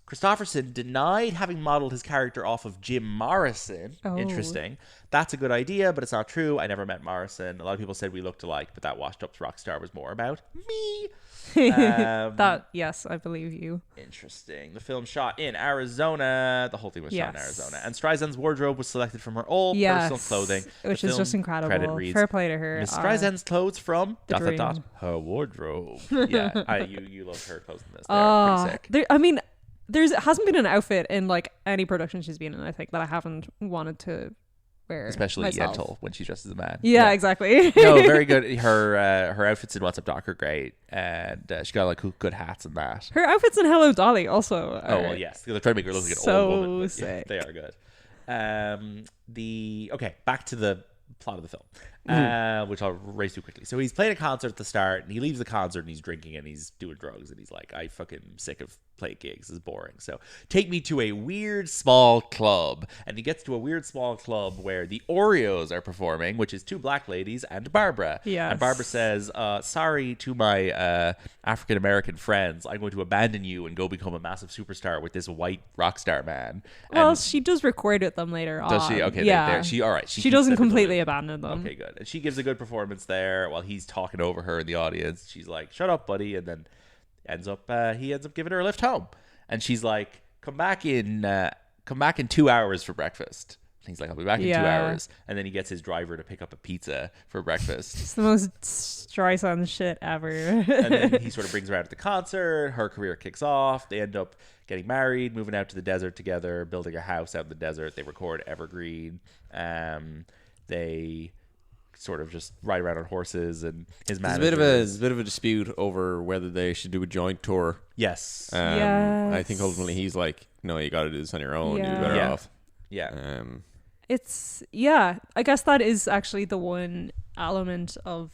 Kristofferson denied having modeled his character off of Jim Morrison. Oh. Interesting. That's a good idea, but it's not true. I never met Morrison. A lot of people said we looked alike, but that washed up rock star was more about me. That, yes, I believe you. Interesting. The film shot in Arizona. The whole thing was shot in Yes. Arizona. And Streisand's wardrobe was selected from her old Yes, personal clothing. which The is just film incredible. credit reads, Fair play to her. Miss Streisand's clothes from the dream. her wardrobe. Yeah, you love her clothes in this. They're pretty sick. I mean, there's hasn't been an outfit in like any production she's been in, I think, that I haven't wanted to wear. Especially myself. Yentl when she dresses as a man. Yeah, exactly. No, very good. Her outfits in What's Up Doc are great, and she got like good hats and that. Her outfits in Hello Dolly also. Are Oh well, yes, they're trying to make her look like an so old woman. But sick. Yeah, they are good. Okay, back to the plot of the film, which I'll race through quickly. So he's playing a concert at the start, and he leaves the concert, and he's drinking, and he's doing drugs, and he's like, "I fucking sick of playing gigs. This is boring. So take me to a weird small club." And he gets to a weird small club where the Oreos are performing, which is two black ladies and Barbra. Yes. And Barbra says, "Sorry to my African American friends. I'm going to abandon you and go become a massive superstar with this white rock star man." Well, And she does record with them later on. does she? Okay, yeah. she all right. She keeps doesn't them in the completely loop. abandon them. Okay, good. And she gives a good performance there while he's talking over her in the audience. She's like, "Shut up, buddy," and then he ends up giving her a lift home. And she's like, come back in 2 hours for breakfast. And he's like, "I'll be back in 2 hours." And then he gets his driver to pick up a pizza for breakfast. It's the most Streisand shit ever. And then he sort of brings her out at the concert. Her career kicks off. They end up getting married, moving out to the desert together, building a house out in the desert. They record Evergreen. They sort of just ride around on horses, and his manager. There's a bit of a dispute over whether they should do a joint tour. Yes. Yes. I think ultimately he's like, "No, you got to do this on your own. You'd be better Yeah. off." Yeah. I guess that is actually the one element of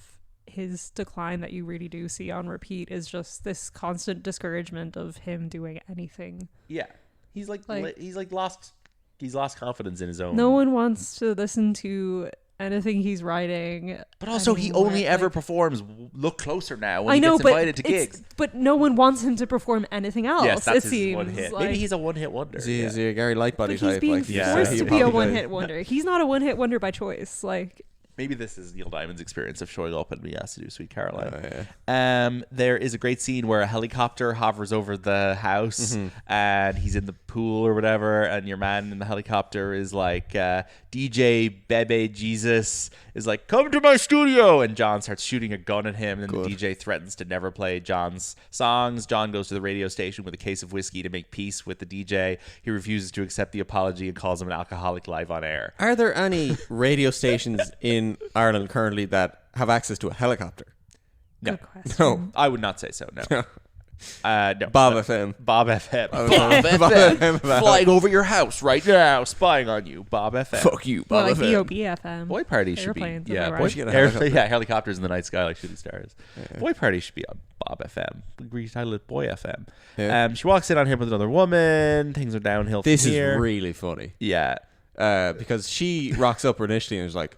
his decline that you really do see on repeat is just this constant discouragement of him doing anything. Yeah. He's lost confidence in his own. No one wants to listen to anything he's writing. But also, he anymore. only ever Like, performs Look Closer now when I he know, gets but invited to gigs. but no one wants him to perform anything else. Yes, that's it his seems one hit. like. Maybe he's a one-hit wonder. Is he Yeah. a Gary Lightbody But he's type? being Like, forced he to be a apologized. one-hit wonder. He's not a one-hit wonder by choice. Like, Maybe this is Neil Diamond's experience of showing up and being asked to do Sweet Caroline. Oh, yeah. There is a great scene where a helicopter hovers over the house and he's in the pool or whatever, and your man in the helicopter is like, DJ Bebe Jesus is like, "Come to my studio," and John starts shooting a gun at him, and the DJ threatens to never play John's songs. John goes to the radio station with a case of whiskey to make peace with the DJ. He refuses to accept the apology and calls him an alcoholic live on air. Are there any radio stations in Ireland currently that have access to a helicopter? No. good question. No. I would not say so, no. No. Bob FM. Bob FM. Bob Bob FM. FM. Flying over your house right now, spying on you. Bob FM. Fuck you, Well, Bob like FM. VOB FM. Boy Party should be. Airplanes, Yeah, am I boy, right? should get a helicopter. yeah, helicopters in the night sky like shooting stars. Boy Party should be on Bob FM. We retitle it Boy FM. Yeah. She walks in on him with another woman. Things are downhill from This here. is really funny. Yeah. Because she rocks up initially and is like,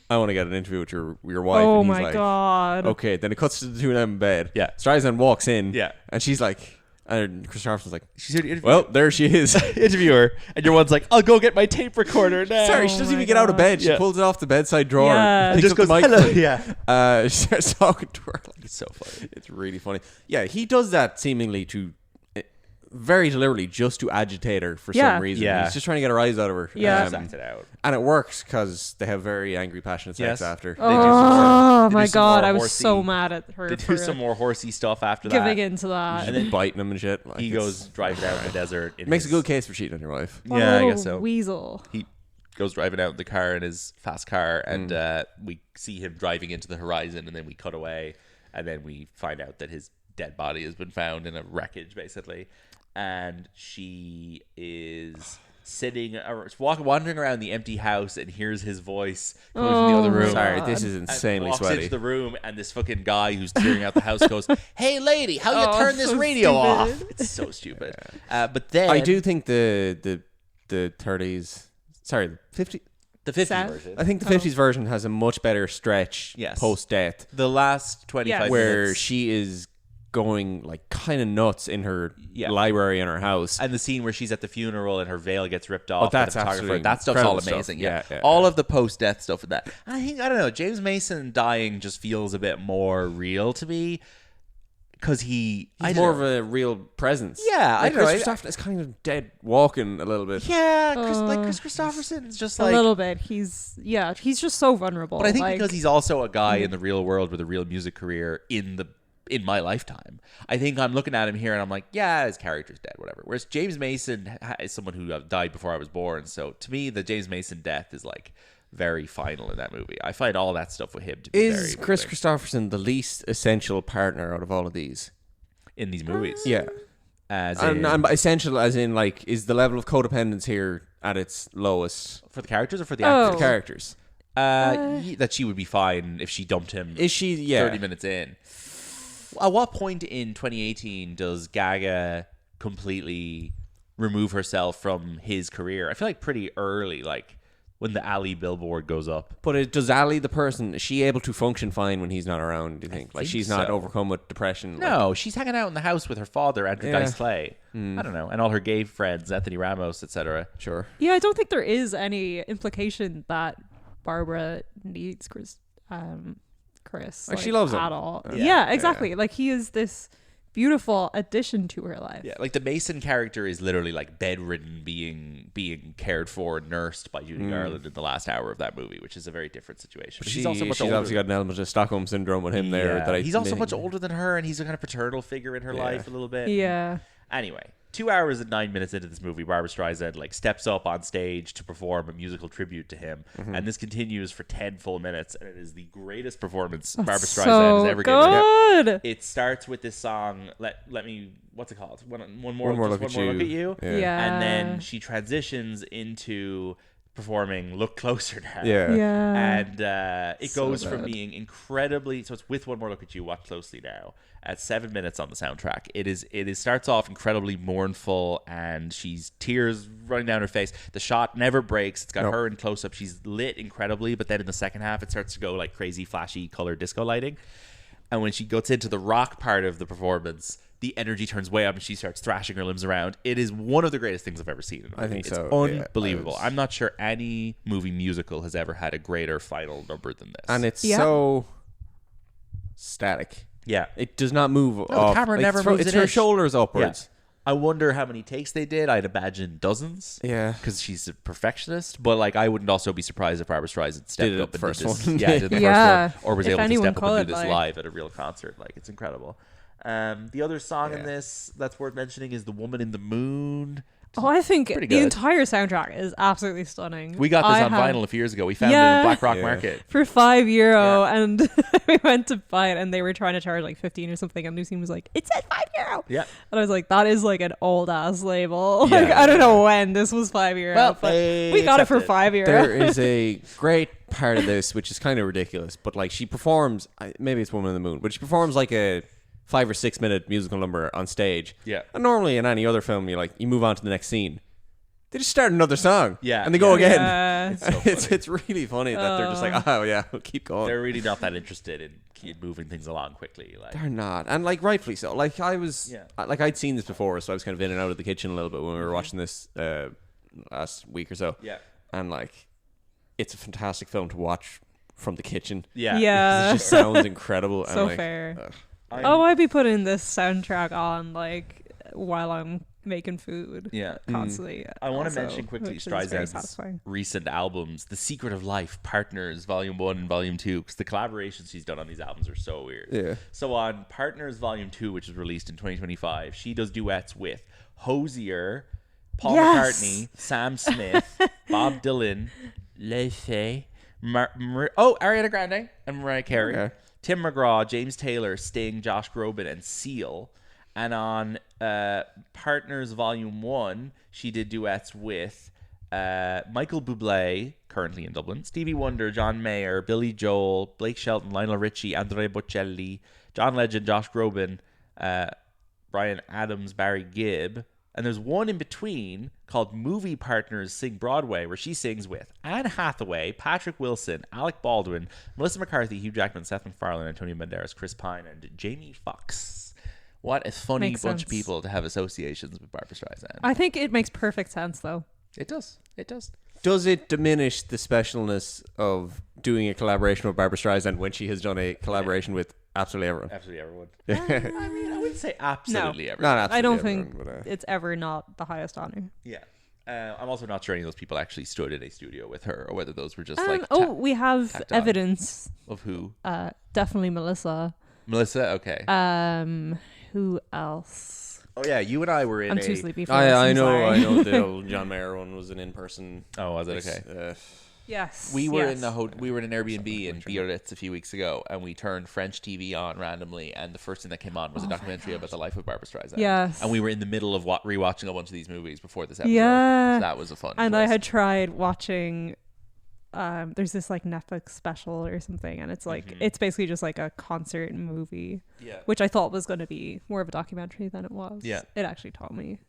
"I want to get an interview with your wife." Oh and he's my like, god. Okay, then it cuts to the two of them in bed. Yeah. Streisand walks in. Yeah. And she's like, and Kristofferson's like, She's here to interview. "Well, there she is." interviewer. And your one's like, "I'll go get my tape recorder now." Sorry, she Oh doesn't my even get out of God. bed. She Yeah. pulls it off the bedside drawer. Yeah. And Picks just up goes, the "Hello." microphone. Yeah. She starts talking to her. It's so funny. It's really funny. Yeah, he does that seemingly to very deliberately just to agitate her for Yeah. some reason. Yeah. He's just trying to get a rise out of her. Yeah. Just act it out. And it works because they have very angry, passionate sex Yes. after. do Oh some my more god, I was horsey- so mad at her They for do some more horsey stuff after giving that. into that. And then biting him and shit. Like, He it's- goes driving out in the desert. In Makes a his- good case for cheating on your wife. What a Yeah, I little guess so. Weasel. He goes driving out in the car in his fast car, and we see him driving into the horizon, and then we cut away, and then we find out that his dead body has been found in a wreckage, basically. And she is sitting, wandering around the empty house and hears his voice coming from the other room. Sorry, this is insanely walks sweaty. into the room, and this fucking guy who's clearing out the house goes, "Hey, lady, how you turn this so radio stupid. off?" It's so stupid. But then I do think the 30s, sorry, the 50. the 50s Sad. version, I think the 50s version has a much better stretch Yes. post-death, the last 25 where minutes, she is going like kind of nuts in her Yeah. library in her house. and the scene where she's at the funeral and her veil gets ripped off. that's by the photographer. absolutely That stuff's all incredible stuff. amazing. Yeah. All of the post-death stuff in that. I don't know. James Mason dying just feels a bit more real to me because He's more of a real presence. Yeah, I like don't know. Kris Kristofferson is kind of dead walking a little bit. yeah, Kris Kristofferson is just A like little bit. He's just so vulnerable. But I think like, because he's also a guy in the real world with a real music career in my lifetime, I think I'm looking at him here and I'm like, yeah, his character's dead, whatever. Whereas James Mason is someone who died before I was born, so to me, the James Mason death is like very final in that movie. I find all that stuff with him to be very Is Kris moving Kristofferson the least essential partner out of all of these? in these movies. Yeah. And essential as in, like, is the level of codependence here at its lowest for the characters or for the Oh. actors? for the characters? That she would be fine if she dumped him. Is she? Yeah. 30 minutes in. At what point in 2018 does Gaga completely remove herself from his career? I feel like pretty early, like when the Ali billboard goes up. But does Ali, the person, is she able to function fine when he's not around, do you think? Like, think she's not so. overcome with depression? No, she's hanging out in the house with her father, Andrew Yeah. Dice Clay. I don't know, and all her gay friends, Anthony Ramos, etc. Sure. Yeah, I don't think there is any implication that Barbara needs Chris. Like, she loves him. at all. Yeah. Yeah, exactly. Like he is this beautiful addition to her life. Yeah, like the Mason character is literally like bedridden, being cared for and nursed by Judy Garland in the last hour of that movie, which is a very different situation. But She's also much obviously older. got an element of Stockholm syndrome with him there. Yeah. That He's also maybe- much older than her, and he's a kind of paternal figure in her life a little bit. Yeah. Anyway, 2 hours and 9 minutes into this movie, Barbra Streisand like steps up on stage to perform a musical tribute to him, and this continues for 10 full minutes, and it is the greatest performance Barbra Streisand has ever given. good. It starts with this song. Let me. What's it called? One more Look look at you. Yeah. Yeah. And then she transitions into performing "Look Closer Now." Yeah. Yeah. And it So goes from good. being incredibly. So it's with "One More Look at You." Watch closely now. At 7 minutes on the soundtrack, it starts off incredibly mournful, and she's tears running down her face. The shot never breaks. It's got her in close up. She's lit incredibly, but then in the second half, it starts to go like crazy, flashy color disco lighting. And when she gets into the rock part of the performance, the energy turns way up and she starts thrashing her limbs around. It is one of the greatest things I've ever seen in a movie. I think so. It's unbelievable. Yeah, I'm not sure any movie musical has ever had a greater final number than this. And it's Yeah. so static. yeah. It does not move the off. camera never it's moves It's an her inch. shoulders upwards. I wonder how many takes they did. I'd imagine dozens. Yeah. Because she's a perfectionist. But like, I wouldn't also be surprised if Barbra Streisand stepped Did it up the and first did this. one. Yeah, did the Yeah. first one, or was If able to anyone step up and could, do this like- live at a real concert. Like, it's incredible. The other song in this that's worth mentioning is "The Woman in the Moon." Oh, I think Pretty the good. entire soundtrack is absolutely stunning. We got this I on have- vinyl a few years ago. We found it in the Black Rock Yeah. Market. for €5, and we went to buy it, and they were trying to charge like 15 or something, and Lucine was like, "It said €5." Yeah. And I was like, "That is like an old ass label." Yeah. Like, I don't know when this was €5, Well, but they we got it for accept it. €5. There is a great part of this which is kind of ridiculous, but like she performs, maybe it's Woman in the Moon, but she performs like a 5 or 6 minute musical number on stage. Yeah. And normally in any other film, you move on to the next scene. They just start another song. Yeah. And they go Yeah. again. Yeah. It's so funny. It's really funny that they're just like, oh yeah, we'll keep going. They're really not that interested in moving things along quickly. Like, They're not, and like rightfully so. Like I was, Yeah. like I'd seen this before, so I was kind of in and out of the kitchen a little bit when we were watching this last week or so. Yeah. And like, it's a fantastic film to watch from the kitchen. Yeah. It Yeah. just sounds incredible. So and like, fair. ugh. Oh, I'd be putting this soundtrack on like while I'm making food. Yeah. Constantly. I want to also, mention quickly which is very Streisand's satisfying. recent albums, The Secret of Life, Partners, Volume 1 and Volume 2, because the collaborations she's done on these albums are so weird. Yeah. So on Partners Volume 2, which was released in 2025, she does duets with Hozier, Paul Yes. McCartney, Sam Smith, Bob Dylan, Leifé, Ariana Grande and Mariah Carey, Okay. Tim McGraw, James Taylor, Sting, Josh Groban, and Seal. And on Partners Volume 1, she did duets with Michael Bublé, currently in Dublin, Stevie Wonder, John Mayer, Billy Joel, Blake Shelton, Lionel Richie, Andrea Bocelli, John Legend, Josh Groban, Bryan Adams, Barry Gibb. And there's one in between called Movie Partners Sing Broadway, where she sings with Anne Hathaway, Patrick Wilson, Alec Baldwin, Melissa McCarthy, Hugh Jackman, Seth MacFarlane, Antonio Banderas, Chris Pine, and Jamie Foxx. What a funny Makes bunch sense. of people to have associations with Barbra Streisand. I think it makes perfect sense, though. It does. It does. Does it diminish the specialness of doing a collaboration with Barbra Streisand when she has done a collaboration with absolutely everyone? Absolutely everyone. I mean, I wouldn't say absolutely everyone. Not absolutely I don't everyone, think but, it's ever not the highest honor. Yeah. I'm also not sure any of those people actually stood in a studio with her, or whether those were just We have tacked on. evidence. Of who? Definitely Melissa. Melissa? Okay. Who else? Oh, yeah. You and I were in I'm a... too sleepy for I this. know the old John Mayer one was an in-person. Oh, was it? Okay. Yes. We were yes. we were in an Airbnb in Biarritz a few weeks ago, and we turned French TV on randomly, and the first thing that came on was a documentary about the life of Barbra Streisand. Yes. And we were in the middle of rewatching a bunch of these movies before this episode. Yeah. So that was a fun And twist. I had tried watching there's this like Netflix special or something, and it's like it's basically just like a concert movie. Yeah. Which I thought was going to be more of a documentary than it was. Yeah. It actually taught me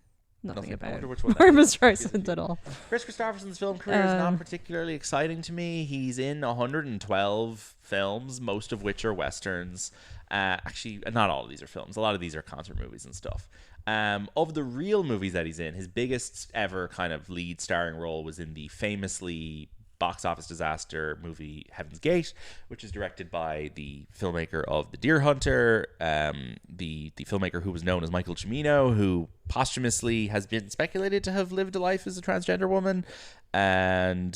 nothing I about wonder which one that Barbra is. Streisand at all. Kris Kristofferson's film career is not particularly exciting to me. He's in 112 films, most of which are westerns. Actually, not all of these are films. A lot of these are concert movies and stuff. Of the real movies that he's in, his biggest ever kind of lead starring role was in the famously box office disaster movie Heaven's Gate, which is directed by the filmmaker of The Deer Hunter, the filmmaker who was known as Michael Cimino, who posthumously has been speculated to have lived a life as a transgender woman. And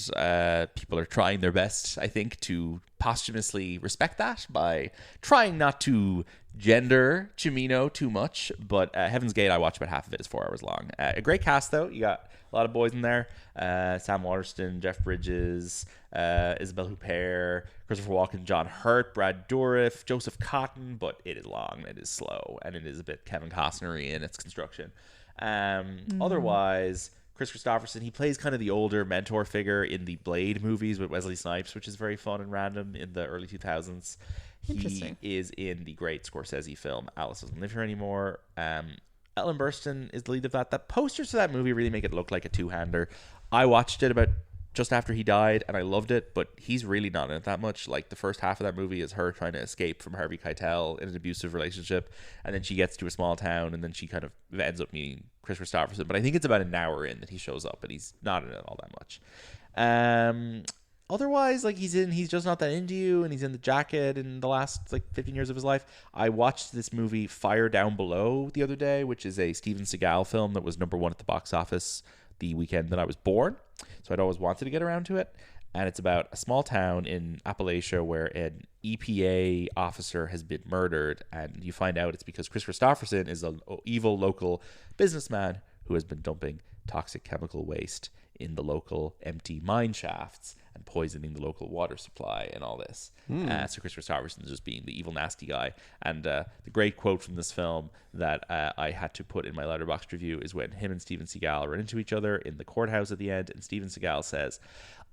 people are trying their best, I think, to posthumously respect that by trying not to gender Cimino too much. But Heaven's Gate, I watched about half of it. It's 4 hours long. A great cast, though. You got a lot of boys in there. Sam Waterston, Jeff Bridges, Isabelle Huppert, Christopher Walken, John Hurt, Brad Dourif, Joseph Cotton. But it is long, it is slow, and it is a bit Kevin Costner-y in its construction. Otherwise, Kris Kristofferson, he plays kind of the older mentor figure in the Blade movies with Wesley Snipes, which is very fun and random in the early 2000s. He is in the great Scorsese film Alice Doesn't Live Here Anymore. Ellen Burstyn is the lead of that. The posters for that movie really make it look like a two-hander. I watched it about just after he died, and I loved it, but he's really not in it that much. Like, the first half of that movie is her trying to escape from Harvey Keitel in an abusive relationship, and then she gets to a small town, and then she kind of ends up meeting Kris Kristofferson. But I think it's about an hour in that he shows up, and he's not in it all that much. Otherwise, like, he's just not that into you, and he's in The Jacket in the last, like, 15 years of his life. I watched this movie Fire Down Below the other day, which is a Steven Seagal film that was #1 at the box office the weekend that I was born. So I'd always wanted to get around to it. And it's about a small town in Appalachia where an EPA officer has been murdered. And you find out it's because Kris Kristofferson is an evil local businessman who has been dumping toxic chemical waste in the local empty mine shafts and poisoning the local water supply and all this. So Kris Kristofferson is just being the evil, nasty guy. And the great quote from this film that I had to put in my Letterboxd review is when him and Steven Seagal run into each other in the courthouse at the end, and Steven Seagal says,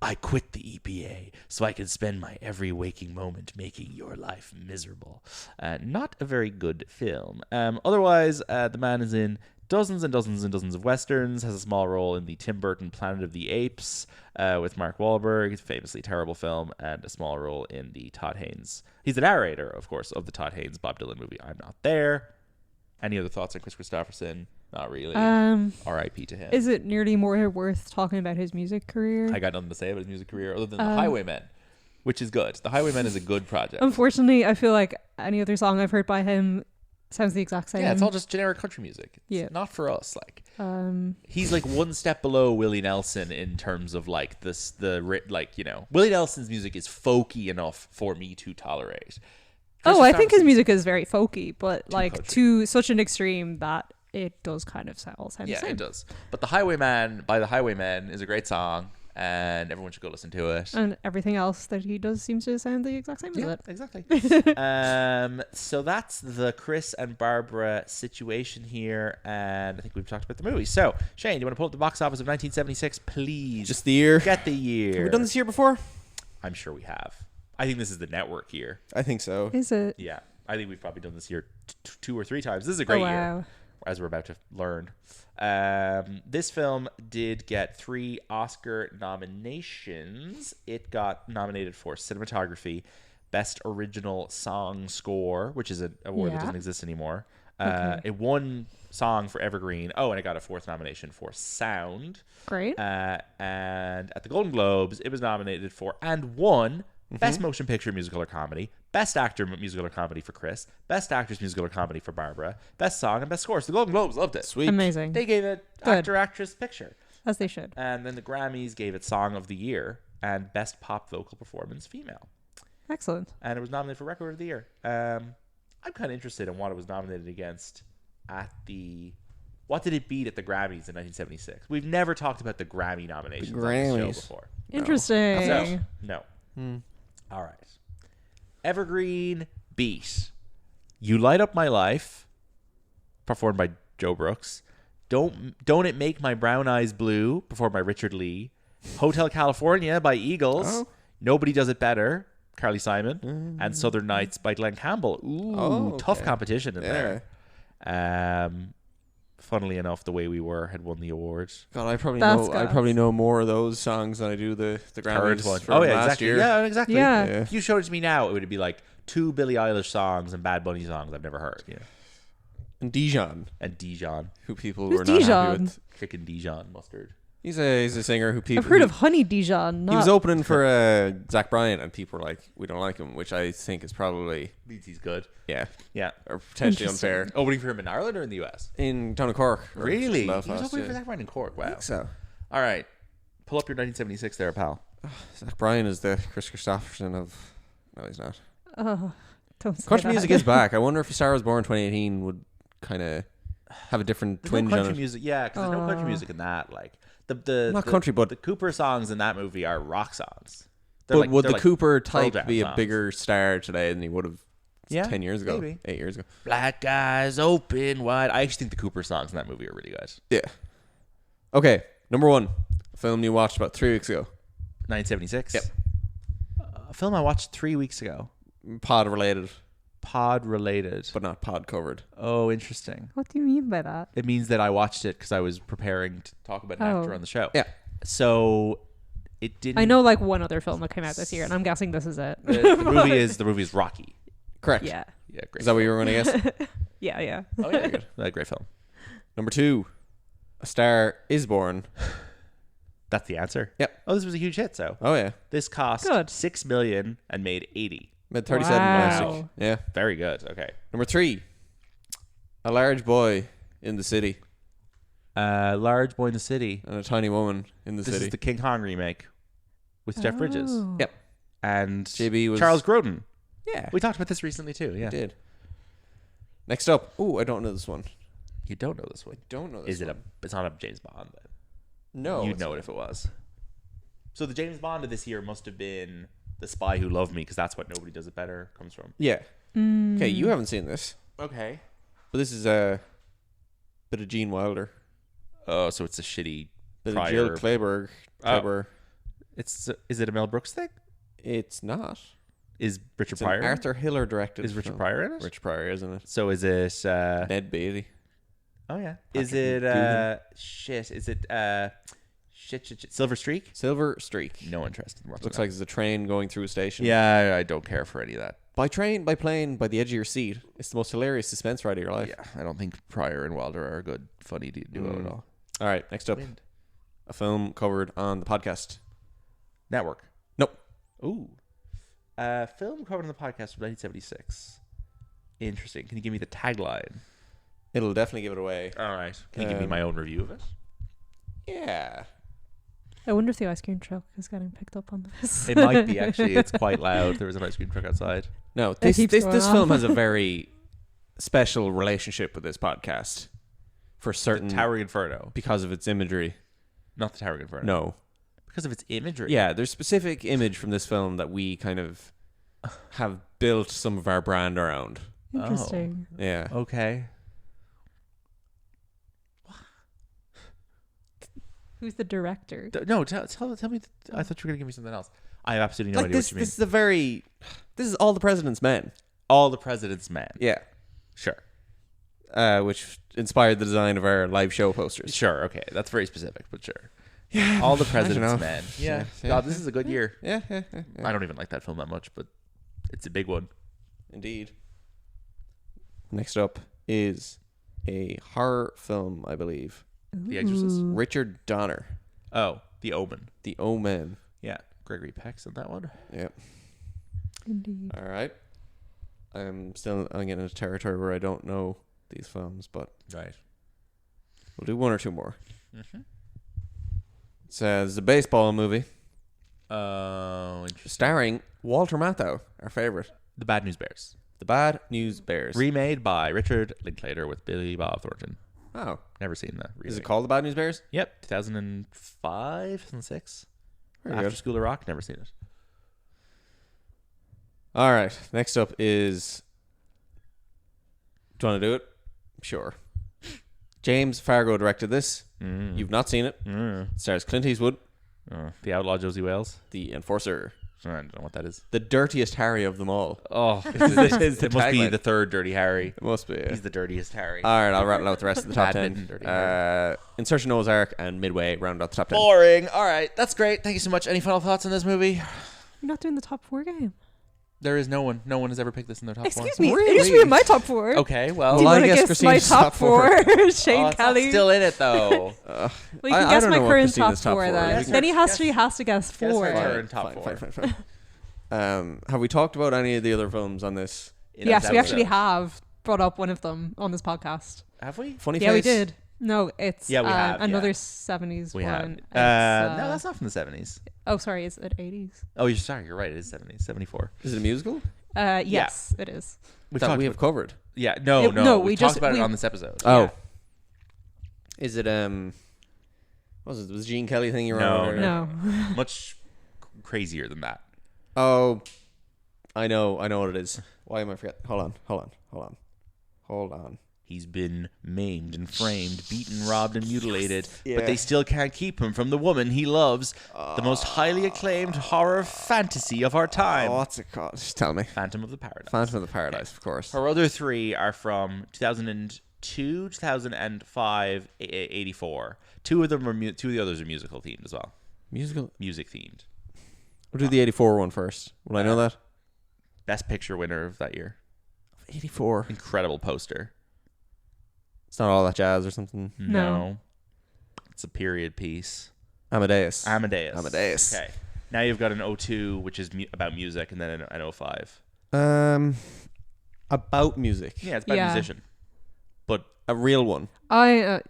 "I quit the EPA so I can spend my every waking moment making your life miserable." Not a very good film. Otherwise, the man is in dozens and dozens and dozens of westerns, has a small role in the Tim Burton Planet of the Apes with Mark Wahlberg. It's a famously terrible film, and a small role in the Todd Haynes. He's the narrator, of course, of the Todd Haynes Bob Dylan movie I'm Not There. Any other thoughts on Kris Kristofferson? Not really. R.I.P. to him. Is it nearly more worth talking about his music career? I got nothing to say about his music career other than The Highwaymen, which is good. The Highwaymen is a good project. Unfortunately, I feel like any other song I've heard by him sounds the exact same. Yeah, it's all just generic country music. It's not for us. Like, he's like one step below Willie Nelson in terms of like Willie Nelson's music is folky enough for me to tolerate. I think his music is very folky, but like country. to such an extreme that it does kind of all sound the Yeah, same. it does. But The Highwayman by The Highwaymen is a great song. and everyone should go listen to it. And everything else that he does seems to sound the exact same as it. Exactly. So that's the Kris and Barbra situation here, and I think we've talked about the movie. So, Shane, do you want to pull up the box office of 1976, please? Just the year. Get the year. Have we done this year before? I'm sure we have. I think this is the network year. I think so. Is it? Yeah. I think we've probably done this year 2 or 3 times. This is a great year, as we're about to learn. This film did get 3 Oscar nominations. It got nominated for cinematography, Best Original Song Score, which is an award that doesn't exist anymore. It won Song for Evergreen. Oh, and it got a 4th nomination for Sound. Great. And at the Golden Globes, it was nominated for and won Best Motion Picture Musical or Comedy, Best Actor Musical or Comedy for Kris, Best Actress Musical or Comedy for Barbra, Best Song and Best Score. So the Golden Globes loved it. Sweet. Amazing. They gave it Actor, Actress, Picture. As they should. And then the Grammys gave it Song of the Year and Best Pop Vocal Performance Female. Excellent. And it was nominated for Record of the Year. I'm kind of interested in what it was nominated against at the... What did it beat at the Grammys in 1976? We've never talked about the Grammy nominations on the show before. Interesting. No. All right. Evergreen beat You Light Up My Life, performed by Joe Brooks. Don't It Make My Brown Eyes Blue, performed by Richard Lee. Hotel California by Eagles. Nobody Does It Better, Carly Simon. And Southern Nights by Glenn Campbell. Ooh, tough competition in there. Funnily enough, The Way We Were had won the award. God, I probably know more of those songs than I do the Grammys one. Oh yeah, last exactly. year. Yeah, exactly. Yeah. If you showed it to me now, it would be like 2 Billie Eilish songs and Bad Bunny songs I've never heard. Yeah. And Dijon, who people Who's were not Dijon? happy with. Chicken Dijon mustard. He's a singer who people. I've heard of Honey Dijon. He was opening for Zach Bryan, and people were like, "We don't like him," which I think is probably Means he's good. yeah, Yeah. or potentially unfair. Opening for him in Ireland or in the US? In Town of Cork, or Really? He was Belfast, opening for Zach Bryan in Cork. Wow. I think so. All right. Pull up your 1976 there, pal. Zach Bryan is the Kris Kristofferson of. No, he's not. Don't say Country that. music is back. I wonder if A Star Was Born 2018 would kind of have a different There's twinge no on country it. music. Yeah, because there's no country music in that. Like the Not country, but the Cooper songs in that movie are rock songs. But would the Cooper Pearl type Jam be a songs. bigger star today than he would have 10 years ago, maybe. 8 years ago? Black eyes open wide. I actually think the Cooper songs in that movie are really good. Yeah. Okay, number 1, a film you watched about 3 weeks ago. 1976. Yep. A film I watched 3 weeks ago. Pod related, But not pod covered. oh, interesting. What do you mean by that? It means that I watched it because I was preparing to talk about an actor on the show. Yeah. So it didn't. I know like one other film that came out this year, and I'm guessing this is it. The movie is Rocky. Correct. Yeah. Yeah, great. Is that what you were going to guess? Yeah. Oh yeah, good. Great film. Number 2, A Star Is Born. That's the answer. Yep. Oh, this was a huge hit. So Oh yeah, this cost Good. $6 million and made 80. made 37 Wow. last week. Yeah. Very good. Okay. Number 3, A Large Boy in the City Large Boy in the City. and a Tiny Woman in the This City. is the King Kong remake with Jeff Bridges Oh. Yep. and JB was Charles Grodin. Yeah, We talked about this recently too. Yeah. did. Next up, I don't know this one. You don't know this one. Don't know this. Is it a? It's not a James Bond. Then. No, You'd know it if it was. So the James Bond of this year must have been The Spy Who Loved Me, because that's what Nobody Does It Better comes from. Yeah. Okay, you haven't seen this, Okay. but this is a bit of Gene Wilder, Oh, so it's a shitty bit prior. of Jill Clayburgh. Is it a Mel Brooks thing? It's not. Is Richard It's an Pryor? Arthur Hiller directed. Is Richard film. Pryor in it? Richard Pryor, isn't it? So is it? Ned Beatty. Oh yeah. Is Patrick it? Shit. Is it? Shit. Silver Streak? Silver Streak. No interest in watching Looks that. like there's a train going through a station. Yeah, I don't care for any of that. By train, by plane, by the edge of your seat. It's the most hilarious suspense ride of your life. Yeah, I don't think Pryor and Wilder are a good, funny duo at all. All right, next up. A film covered on the podcast. Network. Nope. Ooh. Film covered on the podcast from 1976. Interesting. Can you give me the tagline? It'll definitely give it away. All right. Can you give me my own review of it? Yeah. I wonder if the ice cream truck is getting picked up on this. It might be, actually. It's quite loud. There was an ice cream truck outside. No, It this keeps going film off. has a very special relationship with this podcast for certain The Towering Inferno. because of its imagery. Not the Towering Inferno. No. Because of its imagery. Yeah, there's specific image from this film that we kind of have built some of our brand around. Interesting. Yeah. Okay. Who's the director? No, tell me. I thought you were going to give me something else. I have absolutely no Like idea this, what you mean. this is All the President's Men. All the President's Men. Yeah. Sure. Which inspired the design of our live show posters. Sure. Okay. That's very specific, but sure. Yeah. All the President's know. Men. Yeah. Yeah. God, this is a good year. Yeah. I don't even like that film that much, but it's a big one. Indeed. Next up is a horror film, I believe. The Exorcist. Richard Donner. Oh, The Omen. The Omen. Yeah. Gregory Peck's in that one. Yep. Indeed. All right. I'm getting into territory where I don't know these films, but Right. we'll do one or two more. Mm-hmm. It says the baseball movie Oh, interesting. starring Walter Matthau, our favorite. The Bad News Bears. The Bad News Bears. Remade by Richard Linklater with Billy Bob Thornton. Oh. Never seen that. Is it called The Bad News Bears? Yep. 2005, 2006. Very After good. School of Rock. Never seen it. All right. Next up is... Do you want to do it? Sure. James Fargo directed this. You've not seen it. It stars Clint Eastwood, The Outlaw Josie Wales. the Enforcer, I don't know what that is. the dirtiest Harry of them all. Oh, is the it must be tagline. the third Dirty Harry. It must be. He's the dirtiest Harry. All right, I'll rattle out the rest of the top Badminton, 10. Dirty Harry. Insertion Noah's Ark and Midway round out the top 10. Boring. All right, that's great. Thank you so much. Any final thoughts on this movie? You're not doing the top 4 game. There is no one. No one has ever picked this in their top Excuse four. me. Really? It used to be in my top 4. Okay, well, Do you Well, I want to guess guess my Christina's top top four. 4? Shane it's not Kelly. still in it though. Well, you I can guess don't my know what current top Christina's top 4 four then. is. Then he has to guess Guess 4. her Fine, current top fine, four. fine. Have we talked about any of the other films on this? In Yes, this we actually episode. have brought up one of them on this podcast. Have we? Funny Yeah, we Face? did. No, it's Yeah, we have, another yeah. 70s We have. one. No, It's, that's not from the 70s. Oh, sorry, is it 80s? Oh, you're sorry. You're right. It is 70s. 74. Is it a musical? Yes, it is. We've That talked we have about, covered. yeah. No. No, we we talked just- about it we- on this episode. Oh. Is it, what was it? Was Gene Kelly thing you were No, on? No. Much crazier than that. Oh, I know what it is. Why am I forgetting? Hold on. He's been maimed and framed, beaten, robbed, and mutilated, Yeah. but they still can't keep him from the woman he loves. The most highly acclaimed horror fantasy of our time. Oh, what's it called? Just tell me. Phantom of the Paradise. Phantom of the Paradise, of course. Her other three are from 2002, 2005, 84. Two of them are two of the others are musical themed as well. Musical? Music themed. We'll do the 84 one first. Will I know that? Best picture winner of that year. 84. Incredible poster. It's not all that jazz or something. No. It's a period piece. Amadeus. Amadeus. Okay. Now you've got an 02, which is about music, and then an 05. About music. Yeah, it's about a musician. But A real one. I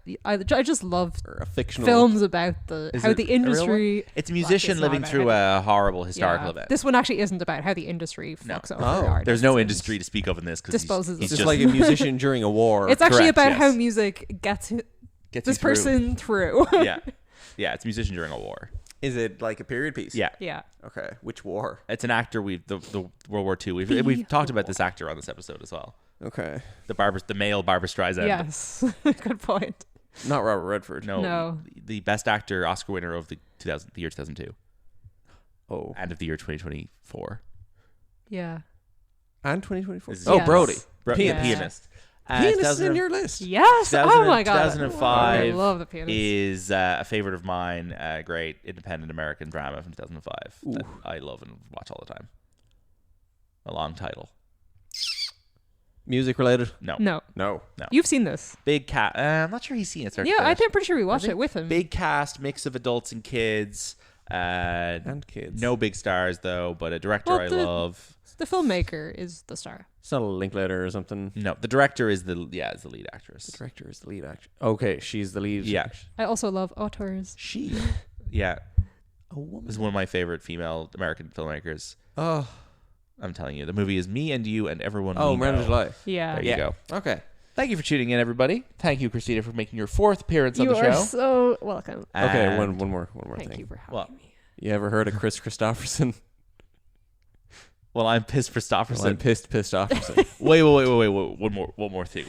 just love Or a fictional films about Is how it the a real one? industry. It's a musician it's not living about through how a horrible historical event. This one actually isn't about how the industry No. fucks over Oh. artists There's no and industry to speak of in this because disposes It's of just them. like a musician during a war. It's actually Correct, about yes. how music gets gets this you through. person through. Yeah, it's a musician during a war. Is it like a period piece? Yeah, Yeah. Okay. Which war? it's an actor. The World War II. We've talked about this actor on this episode as well. Okay. The male Barbra Streisand. Yes. Good point. Not Robert Redford. No. The best actor Oscar winner of the year 2002 Oh. and of the year 2024. Yeah. And 2024. Is- Oh, Yes. Brody. Pianist. Pianist. Uh, Pianist is 2000 in your list. Yes. Oh my god. 2005 I love the pianist. is a favorite of mine. Great independent American drama from 2005 that Ooh. I love and watch all the time. A long title. Music related? No. No. You've seen this. Big cast. I'm not sure he's seen it. Start to Yeah, finish. I'm pretty sure we watched it with him. Big cast, mix of adults and kids. And kids. No big stars though, but a director Well, I the- love. The filmmaker is the star. It's not a Linklater or something. No, the director is the lead actress. The director is the lead actor. Okay, she's the lead. Yeah. I also love auteurs. She. Yeah. A woman. Is one of my favorite female American filmmakers. Oh. I'm telling you, the movie is Me and You and Everyone. Oh, We Miranda Know. July. Yeah. There you go. Okay. Thank you for tuning in, everybody. Thank you, Christina, for making your fourth appearance on You the are show. so welcome. Okay, And- one more Thank thing. you for having Well, me. You ever heard of Kris Kristofferson? Well, I'm pissed Kristofferson. Well, I'm pissed Kristofferson. Wait. One more thing.